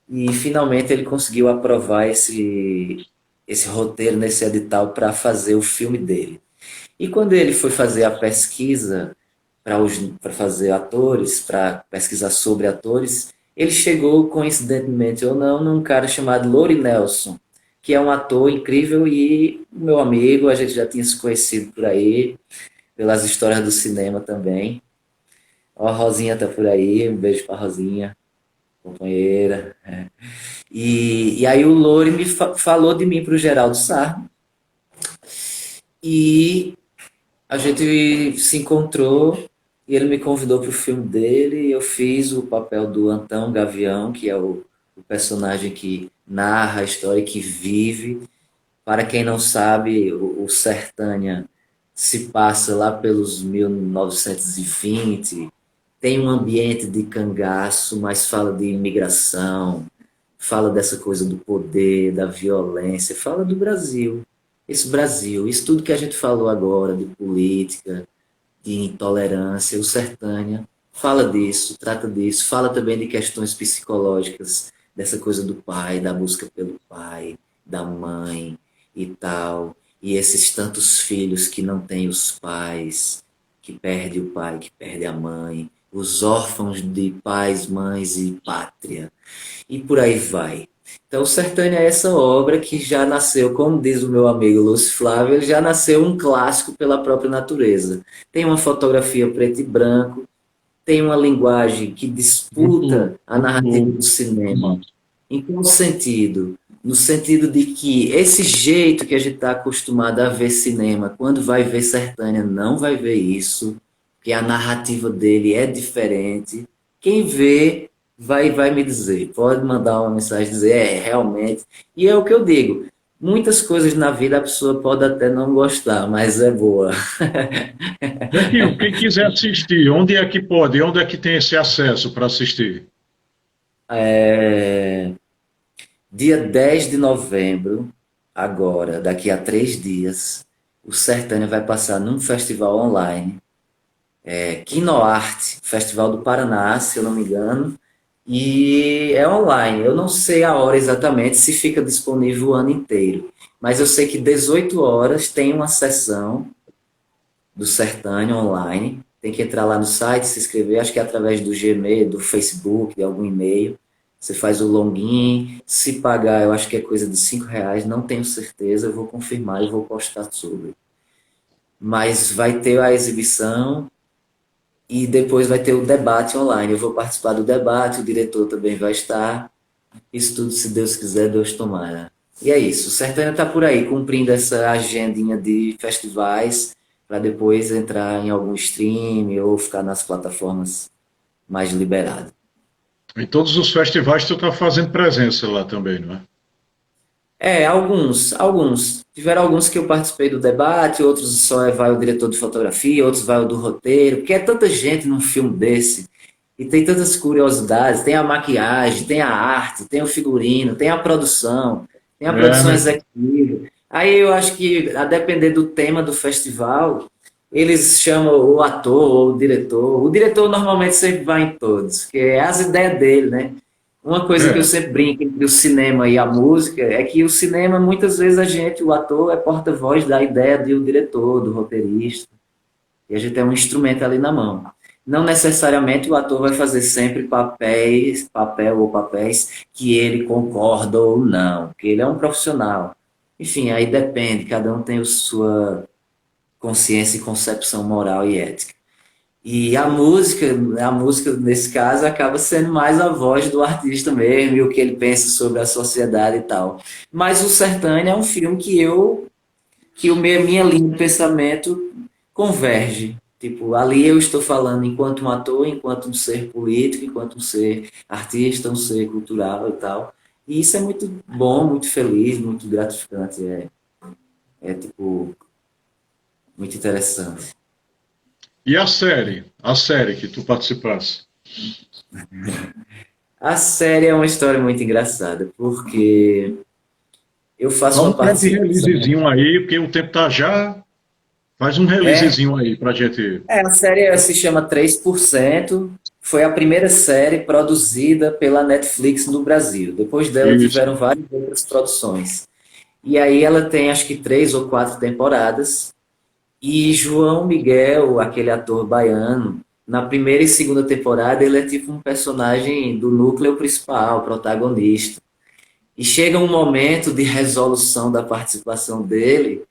E finalmente ele conseguiu aprovar esse roteiro nesse edital para fazer o filme dele. E quando ele foi fazer a pesquisa para fazer atores, para pesquisar sobre atores, ele chegou, coincidentemente ou não, num cara chamado Lori Nelson, que é um ator incrível e meu amigo, a gente já tinha se conhecido por aí, pelas histórias do cinema também. Ó, a Rosinha tá por aí, um beijo pra Rosinha, companheira. E aí o Lori falou de mim pro Geraldo Sarro e a gente se encontrou e ele me convidou para o filme dele e eu fiz o papel do Antão Gavião, que é o personagem que narra a história e que vive. Para quem não sabe, o Sertânia se passa lá pelos 1920, tem um ambiente de cangaço, mas fala de imigração, fala dessa coisa do poder, da violência, fala do Brasil. Esse Brasil, isso tudo que a gente falou agora, de política, de intolerância, o Sertânia fala disso, trata disso, fala também de questões psicológicas, dessa coisa do pai, da busca pelo pai, da mãe e tal, e esses tantos filhos que não têm os pais, que perde o pai, que perde a mãe, os órfãos de pais, mães e pátria, e por aí vai. Então, o Sertânia é essa obra que já nasceu, como diz o meu amigo Lúcio Flávio, ele já nasceu um clássico pela própria natureza. Tem uma fotografia preto e branco, tem uma linguagem que Muito, disputa a muito narrativa louco. do Muito cinema. massa. Em qual sentido? No sentido de que esse jeito que a gente está acostumado a ver cinema, quando vai ver Sertânia, não vai ver isso, porque a narrativa dele é diferente. Quem vê vai me dizer, pode mandar uma mensagem dizer, realmente. E é o que eu digo. Muitas coisas na vida a pessoa pode até não gostar, mas é boa. Betinho, quem quiser assistir, onde é que pode? Onde é que tem esse acesso para assistir? É, dia 10 de novembro, agora, daqui a 3 dias, o Sertânia vai passar num festival online, Kinoarte, Festival do Paraná, se eu não me engano, e é online. Eu não sei a hora exatamente, se fica disponível o ano inteiro, mas eu sei que 18 horas tem uma sessão do Sertânia online. Tem que entrar lá no site, se inscrever, acho que é através do Gmail, do Facebook, de algum e-mail. Você faz o login, se pagar, eu acho que é coisa de R$ 5, não tenho certeza, eu vou confirmar e vou postar sobre. Mas vai ter a exibição e depois vai ter o debate online. Eu vou participar do debate, o diretor também vai estar. Isso tudo, se Deus quiser, Deus tomara. E é isso. O Sertânia está por aí, cumprindo essa agendinha de festivais, para depois entrar em algum stream ou ficar nas plataformas mais liberado. Em todos os festivais tu está fazendo presença lá também, não é? Alguns. Tiveram alguns que eu participei do debate, outros só vai o diretor de fotografia, outros vai o do roteiro, porque é tanta gente num filme desse. E tem tantas curiosidades, tem a maquiagem, tem a arte, tem o figurino, tem a É, produção né? executiva. Aí eu acho que, a depender do tema do festival, eles chamam o ator ou o diretor. O diretor normalmente sempre vai em todos, porque é as ideias dele, né? Uma coisa que eu É. sempre brinco entre o cinema e a música é que o cinema, muitas vezes, o ator, é porta-voz da ideia do diretor, do roteirista. E a gente tem um instrumento ali na mão. Não necessariamente o ator vai fazer sempre papel ou papéis que ele concorda ou não, porque ele é um profissional. Enfim, aí depende, cada um tem a sua consciência e concepção moral e ética. E a música nesse caso acaba sendo mais a voz do artista mesmo e o que ele pensa sobre a sociedade e tal. Mas o Sertânia é um filme que minha linha de pensamento converge. Tipo, ali eu estou falando enquanto um ator, enquanto um ser político, enquanto um ser artista, um ser cultural e tal. E isso é muito bom, muito feliz, muito gratificante. Tipo, muito interessante. E a série? A série que tu participasse? A série é uma história muito engraçada, porque eu Dá faço um uma participação. pré-releasezinho aí, porque o tempo tá já. Faz um É, releasezinho aí pra gente. a série se chama 3%. Foi a primeira série produzida pela Netflix no Brasil. Depois dela Isso. tiveram várias outras produções. E aí ela tem acho que 3 ou 4 temporadas. E João Miguel, aquele ator baiano, na primeira e segunda temporada ele é tipo um personagem do núcleo principal, protagonista. E chega um momento de resolução da participação dele,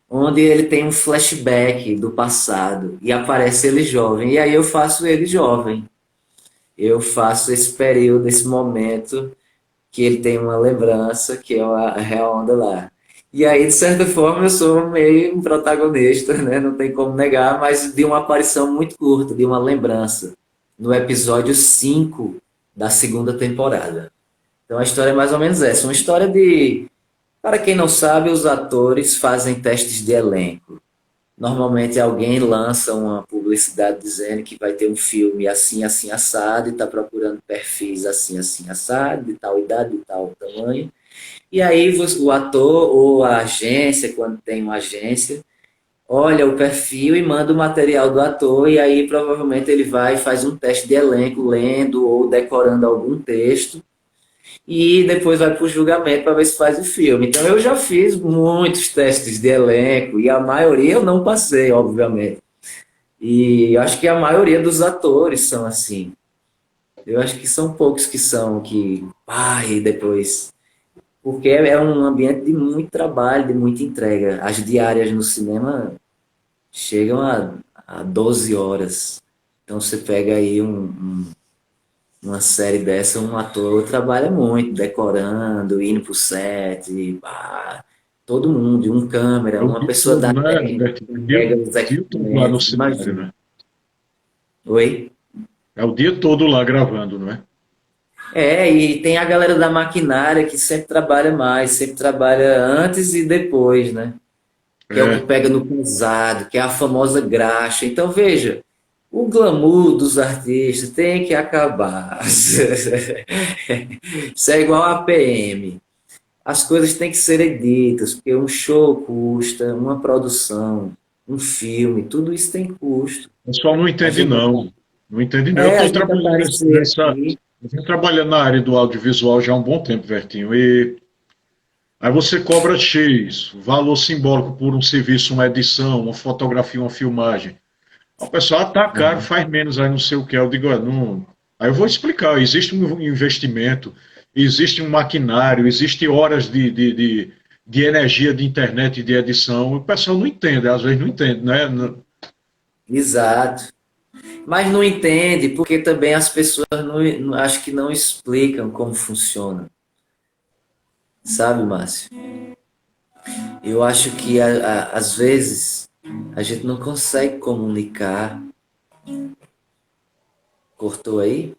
onde ele tem um flashback do passado e aparece ele jovem. E aí eu faço ele jovem. Eu faço esse período, esse momento que ele tem uma lembrança, que é a real onda lá. E aí, de certa forma, eu sou meio um protagonista, né? Não tem como negar, mas de uma aparição muito curta, de uma lembrança, no episódio 5 da segunda temporada. Então a história é mais ou menos essa. Uma história de. Para quem não sabe, os atores fazem testes de elenco. Normalmente alguém lança uma publicidade dizendo que vai ter um filme assim, assim, assado, e está procurando perfis assim, assim, assado, de tal idade, de tal tamanho. E aí o ator ou a agência, quando tem uma agência, olha o perfil e manda o material do ator, e aí provavelmente ele vai e faz um teste de elenco, lendo ou decorando algum texto, e depois vai para o julgamento para ver se faz o filme. Então eu já fiz muitos testes de elenco, e a maioria eu não passei, obviamente. E acho que a maioria dos atores são assim. Eu acho que são poucos que são que, ai, depois. Porque é um ambiente de muito trabalho, de muita entrega. As diárias no cinema chegam a 12 horas. Então você pega aí uma série dessa, um ator trabalha muito, decorando, indo pro set, todo mundo, um É câmera, o uma dia pessoa todo, da né, técnica, Bertinho? que pega os O dia todo lá no equipamentos, cenário, imagina. né? Oi? É o dia todo lá gravando, não é? É, e tem a galera da maquinária que sempre trabalha mais, sempre trabalha antes e depois, né? Que é o que É. pega no pesado, que é a famosa graxa. Então, veja, o glamour dos artistas tem que acabar. Isso é igual a PM. As coisas têm que ser ditas, porque um show custa, uma produção, um filme, tudo isso tem custo. O pessoal não A entende, gente, não. Não entende, não. Eu a estou gente trabalhando aparecer aqui, eu venho trabalhando na área do audiovisual já há um bom tempo, Bertinho. E aí você cobra X, valor simbólico por um serviço, uma edição, uma fotografia, uma filmagem. O pessoal, tá caro, faz menos, aí não sei o que. Eu digo, não. Aí eu vou explicar: existe um investimento, existe um maquinário, existe horas de energia de internet e de edição. O pessoal não entende, às vezes não entende, né? exato. Mas não entende, porque também as pessoas acho que não explicam como funciona. Sabe, Márcio? Eu acho que às vezes a gente não consegue comunicar. Cortou aí?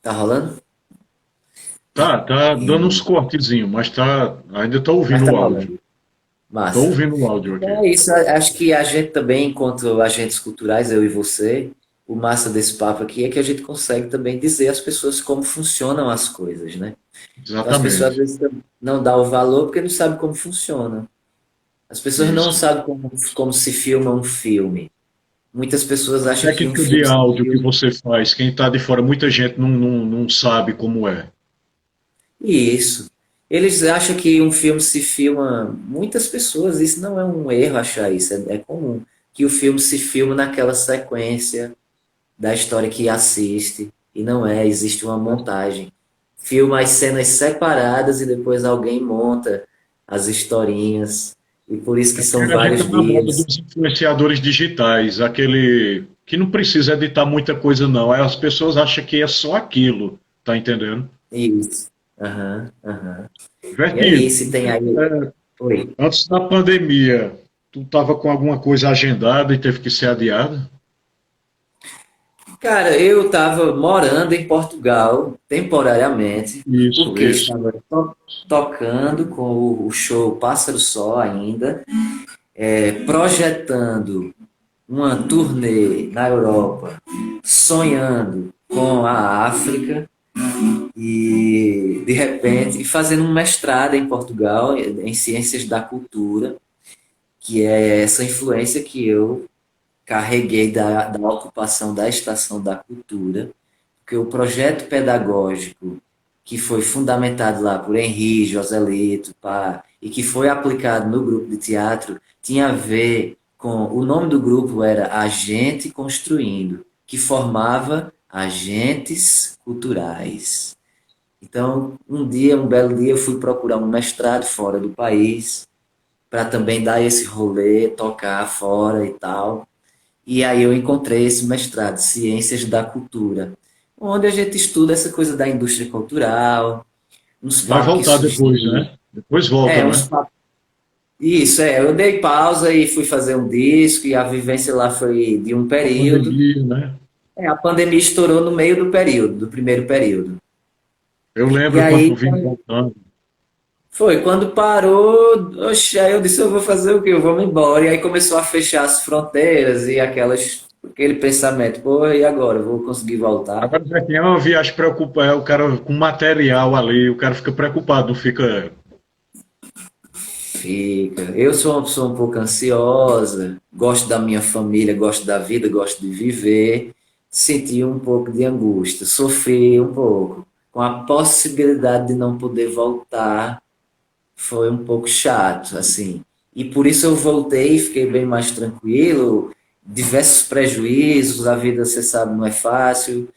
Tá rolando? Tá dando uns cortezinhos, mas ainda tô Mas ouvindo tá o rolando. áudio. Tô Massa. ouvindo o áudio Então aqui. é isso. Acho que a gente também, enquanto agentes culturais, eu e você, o massa desse papo aqui é que a gente consegue também dizer às pessoas como funcionam as coisas, né? Então as pessoas às Exatamente. vezes não dão o valor porque não sabem como funciona. As pessoas não Isso. sabem como se filma um filme. Muitas pessoas A acham que um técnica filme de se áudio que filma. você faz, quem está de fora, muita gente não sabe como é. Isso. Eles acham que um filme se filma. Muitas pessoas, isso não é um erro achar isso, é comum. Que o filme se filma naquela sequência da história que assiste. E não é, existe uma montagem. Filma as cenas separadas e depois alguém monta as historinhas. E por isso que são A gente vários está na moda dias. dos influenciadores digitais, aquele que não precisa editar muita coisa, não. Aí as pessoas acham que é só aquilo, tá entendendo? Isso. Aham, aham. E é Vertinho, isso, e tem aí. Oi. antes da pandemia, tu estava com alguma coisa agendada e teve que ser adiada? Cara, eu estava morando em Portugal temporariamente, Isso, porque isso. estava tocando com o show Pássaro Só ainda, projetando uma turnê na Europa, sonhando com a África e, de repente, fazendo um mestrado em Portugal em Ciências da Cultura, que é essa influência que eu carreguei da ocupação da Estação da Cultura, porque o projeto pedagógico que foi fundamentado lá por Henri, Joselito, pá, e que foi aplicado no grupo de teatro, tinha a ver com. O nome do grupo era Agente Construindo, que formava agentes culturais. Então, um belo dia, eu fui procurar um mestrado fora do país, para também dar esse rolê, tocar fora e tal. E aí eu encontrei esse mestrado, Ciências da Cultura, onde a gente estuda essa coisa da indústria cultural, uns Vai papos que voltar depois, surgiram. né? Depois volta, Uns né? papos. Isso, eu dei pausa e fui fazer um disco, e a vivência lá foi de um A período. pandemia, né? A pandemia estourou no meio do período, do primeiro período. Eu E lembro quando aí vim voltando. foi, quando parou, oxe, aí eu disse, eu vou fazer o quê? Eu vou me embora. E aí começou a fechar as fronteiras e aquele pensamento, pô, e agora? Eu vou conseguir voltar? Agora, Zequinha, é uma viagem preocupada, o cara com material ali, o cara fica preocupado, não fica. Fica. Eu sou uma pessoa um pouco ansiosa, gosto da minha família, gosto da vida, gosto de viver. Senti um pouco de angústia, sofri um pouco. Com a possibilidade de não poder voltar, foi um pouco chato, assim. E por isso eu voltei e fiquei bem mais tranquilo. Diversos prejuízos, a vida, você sabe, não é fácil.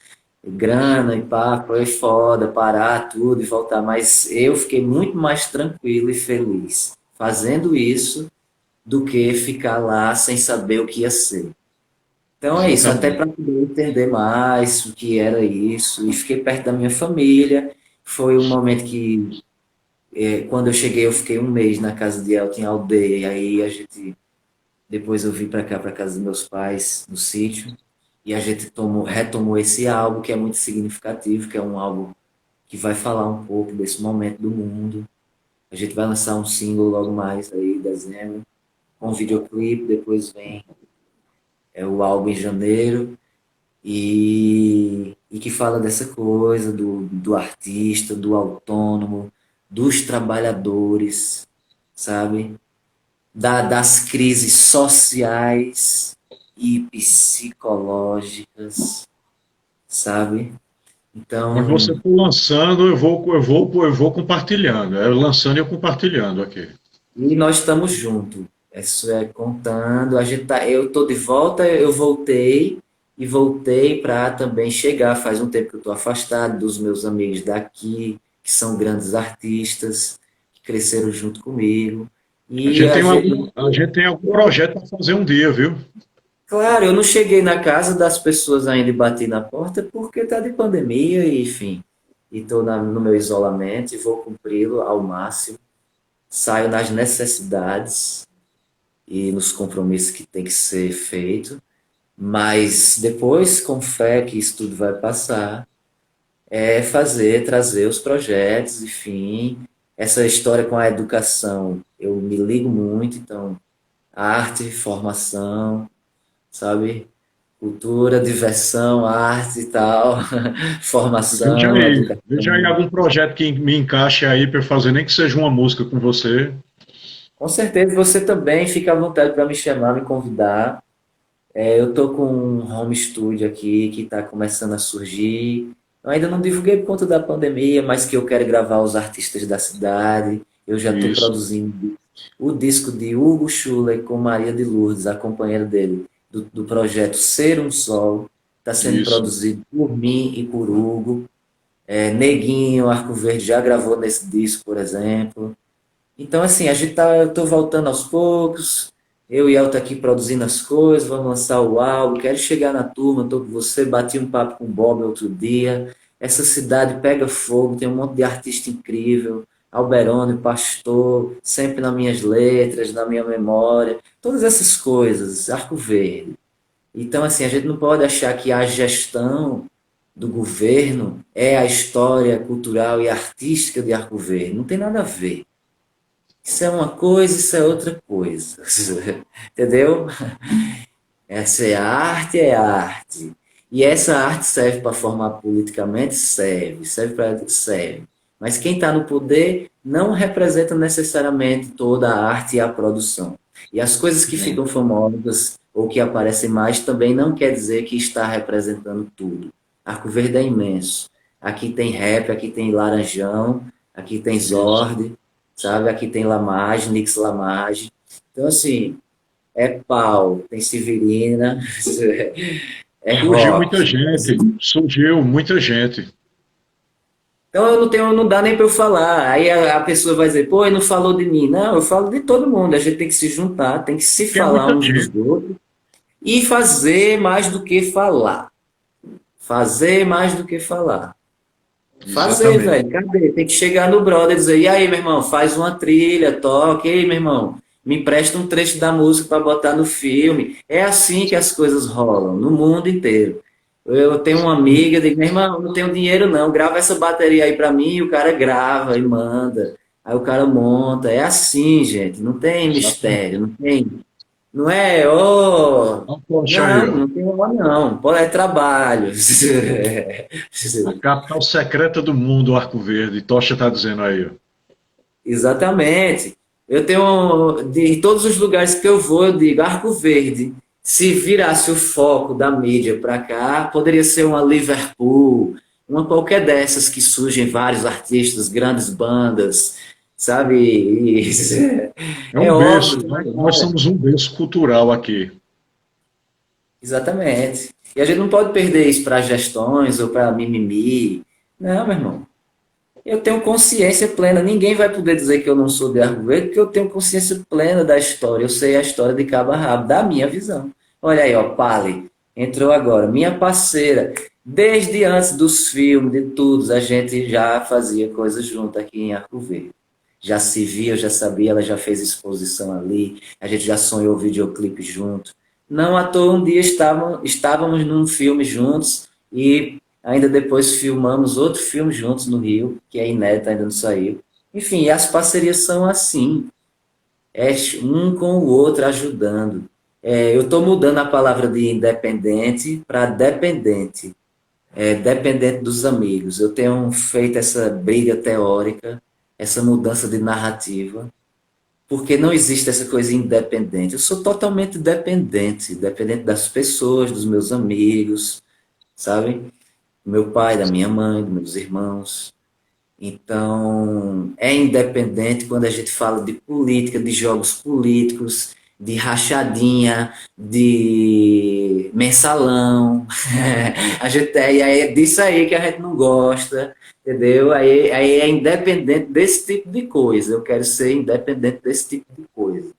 Grana e pá, foi foda, parar tudo e voltar. Mas eu fiquei muito mais tranquilo e feliz fazendo isso do que ficar lá sem saber o que ia ser. Então é isso, até Exatamente. para poder entender mais o que era isso. E fiquei perto da minha família. Foi um momento que, quando eu cheguei, eu fiquei um mês na casa de Elton, em aldeia. E aí a gente, depois eu vim para cá, para casa dos meus pais, no sítio. E a gente retomou esse álbum que é muito significativo, que é um álbum que vai falar um pouco desse momento do mundo. A gente vai lançar um single logo mais aí, em dezembro, com um videoclipe, depois vem o álbum em janeiro, e que fala dessa coisa do artista, do autônomo, dos trabalhadores, sabe? Das crises sociais e psicológicas, sabe? Quando Então, você for lançando, eu vou compartilhando. É lançando e eu compartilhando aqui. e nós estamos juntos. Isso é contando. A gente tá, eu tô de volta, eu voltei e voltei para também chegar. Faz um tempo que eu estou afastado dos meus amigos daqui, que são grandes artistas, que cresceram junto comigo. A E gente a tem gente, algum projeto para fazer um dia, viu? claro, eu não cheguei na casa das pessoas ainda e bati na porta porque tá de pandemia, e, enfim. E estou no meu isolamento e vou cumpri-lo ao máximo. Saio nas necessidades e nos compromissos que tem que ser feito, mas depois, com fé que isso tudo vai passar, trazer os projetos, enfim. Essa história com a educação, eu me ligo muito, então, arte, formação, sabe? Cultura, diversão, arte e tal, formação, Veja aí educação. algum projeto que me encaixe aí para eu fazer, nem que seja uma música com você. Com certeza você também fica à vontade para me chamar, me convidar. Eu tô com um home studio aqui que está começando a surgir. Eu ainda não divulguei por conta da pandemia, mas que eu quero gravar os artistas da cidade. Eu já estou Isso, produzindo o disco de Hugo Schuller com Maria de Lourdes, a companheira dele, do projeto Ser um Sol. Está sendo isso. produzido por mim e por Hugo. Neguinho, Arco Verde já gravou nesse disco, por exemplo. Então, assim, eu tô voltando aos poucos. Eu e El tá aqui produzindo as coisas, vamos lançar o álbum. Quero chegar na turma, tô com você. Bati um papo com o Bob outro dia. Essa cidade pega fogo, tem um monte de artista incrível. Alberone, Pastor, sempre nas minhas letras, na minha memória. Todas essas coisas, Arco Verde. Então, assim, a gente não pode achar que a gestão do governo é a história cultural e artística de Arco Verde. Não tem nada a ver. Isso é uma coisa, isso é outra coisa. Entendeu? Essa é a arte, é a arte. E essa arte serve para formar politicamente? Serve. Serve para. Serve. Mas quem está no poder não representa necessariamente toda a arte e a produção. E as coisas que ficam famosas ou que aparecem mais também não quer dizer que está representando tudo. Arco Verde é imenso. Aqui tem rap, aqui tem Laranjão, aqui tem Isso. Zord, sabe? Aqui tem Lamage, Nix Lamage. Então, assim, é pau, tem Severina, é Surgiu muita rock. gente, surgiu muita gente. Então eu não tenho, não dá nem para eu falar. Aí a pessoa vai dizer, pô, ele não falou de mim. Não, eu falo de todo mundo. A gente tem que se juntar, tem que se Que é falar muita uns dos gente. outros e fazer mais do que falar. Fazer mais do que falar. Fazer, Exatamente. velho. Cadê? Tem que chegar no brother e dizer, e aí, meu irmão, faz uma trilha, toque, e aí, meu irmão, me empresta um trecho da música para botar no filme. É assim que as coisas rolam, no mundo inteiro. Eu tenho uma amiga, digo, meu irmão, não tenho dinheiro não, grava essa bateria aí para mim, e o cara grava e manda. Aí o cara monta. É assim, gente, não tem Exatamente. mistério, não tem. Não é, ó. Então, poxa aí, Não, ó. não tem ó, não. Pô, é trabalho. A capital secreta do mundo, Arco Verde. Tocha está dizendo aí, ó. Exatamente. Eu tenho, de todos os lugares que eu vou, eu digo, Arco Verde, se virasse o foco da mídia para cá, poderia ser uma Liverpool, uma qualquer dessas que surgem vários artistas, grandes bandas, sabe? E, É é um berço, óbvio, né? né, Nós cara? somos um berço cultural aqui. Exatamente. E a gente não pode perder isso para gestões ou para mimimi. Não, meu irmão. Eu tenho consciência plena. Ninguém vai poder dizer que eu não sou de Arco Verde, porque eu tenho consciência plena da história. Eu sei a história de cabo a rabo, da minha visão. Olha aí, ó, Pali, entrou agora. Minha parceira. Desde antes dos filmes, de tudo, a gente já fazia coisas junto aqui em Arco Verde. Já se via, eu já sabia, ela já fez exposição ali, a gente já sonhou videoclipe junto. Não à toa, um dia estávamos num filme juntos e ainda depois filmamos outro filme juntos no Rio, que é inédito, ainda não saiu. Enfim, as parcerias são assim, é um com o outro ajudando. Eu estou mudando a palavra de independente para dependente, dependente dos amigos. Eu tenho feito essa briga teórica, essa mudança de narrativa, porque não existe essa coisa independente. Eu sou totalmente dependente, dependente das pessoas, dos meus amigos, sabe? Do meu pai, da minha mãe, dos meus irmãos. Então, é independente quando a gente fala de política, de jogos políticos, de rachadinha, de mensalão. A gente é disso aí que a gente não gosta, entendeu? Aí é independente desse tipo de coisa. Eu quero ser independente desse tipo de coisa.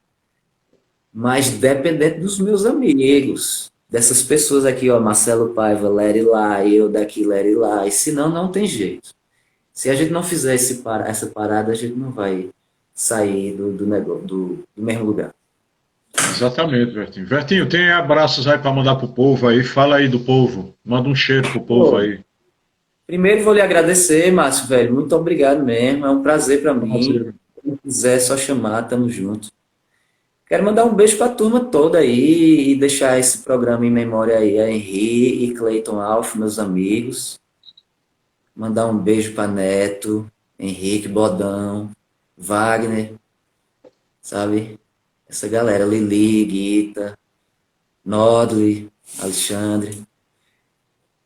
Mas dependente dos meus amigos, dessas pessoas aqui, ó, Marcelo Paiva, Lery lá, eu daqui, Lery lá. E senão, não tem jeito. Se a gente não fizer essa parada, a gente não vai sair do negócio, do mesmo lugar. Exatamente, Vertinho. Vertinho, tem abraços aí para mandar pro povo aí. Fala aí do povo. Manda um cheiro pro povo Pô, aí. primeiro vou lhe agradecer, Márcio, velho. Muito obrigado mesmo. É um prazer para mim. Prazer. Se quiser, é só chamar, tamo junto. Quero mandar um beijo para a turma toda aí e deixar esse programa em memória aí a Henri e Cleiton Alf, meus amigos. Mandar um beijo para Neto, Henrique Bodão, Wagner, sabe? Essa galera, Lili, Guita, Nodli, Alexandre.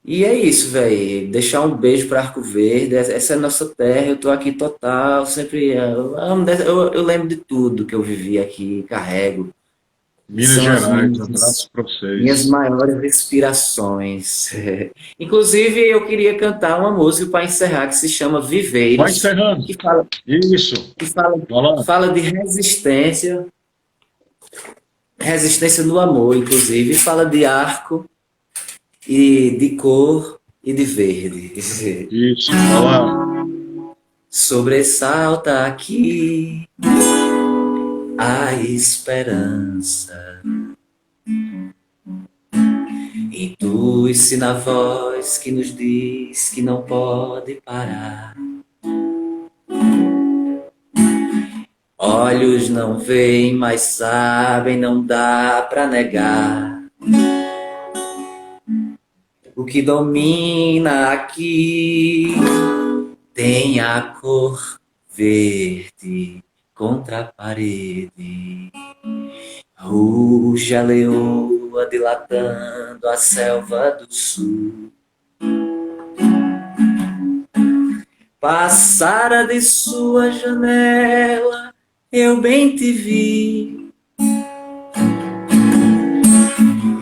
E é isso, velho. Deixar um beijo para Arco Verde. Essa é a nossa terra. Eu tô aqui total. Sempre. Eu lembro de tudo que eu vivi aqui, carrego. Minas São as Gerais, abraço para minhas vocês. maiores inspirações. Inclusive, eu queria cantar uma música para encerrar que se chama Vai Viveiros, encerrando. que fala, Isso. que fala, Vai lá. fala de resistência, resistência no amor, inclusive, e fala de arco e de cor e de verde. Isso. Vai lá. Sobressalta aqui a esperança. Intui-se na voz que nos diz que não pode parar. Olhos não veem, mas sabem, não dá pra negar. O que domina aqui tem a cor verde contra a parede. Ruge a leoa dilatando a selva do sul. Passara de sua janela, eu bem te vi.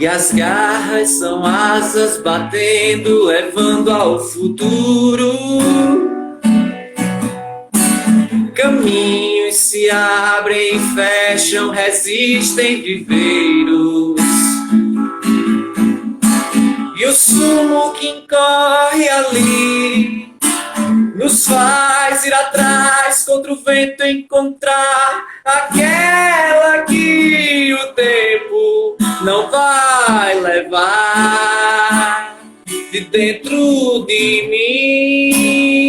E as garras são asas batendo, levando ao futuro. Caminhos se abrem e fecham, resistem viveiros. E o sumo que incorre ali nos faz ir atrás contra o vento, encontrar aquela que o tempo não vai levar de dentro de mim.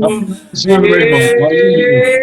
Tá finalizando, meu irmão. Valeu.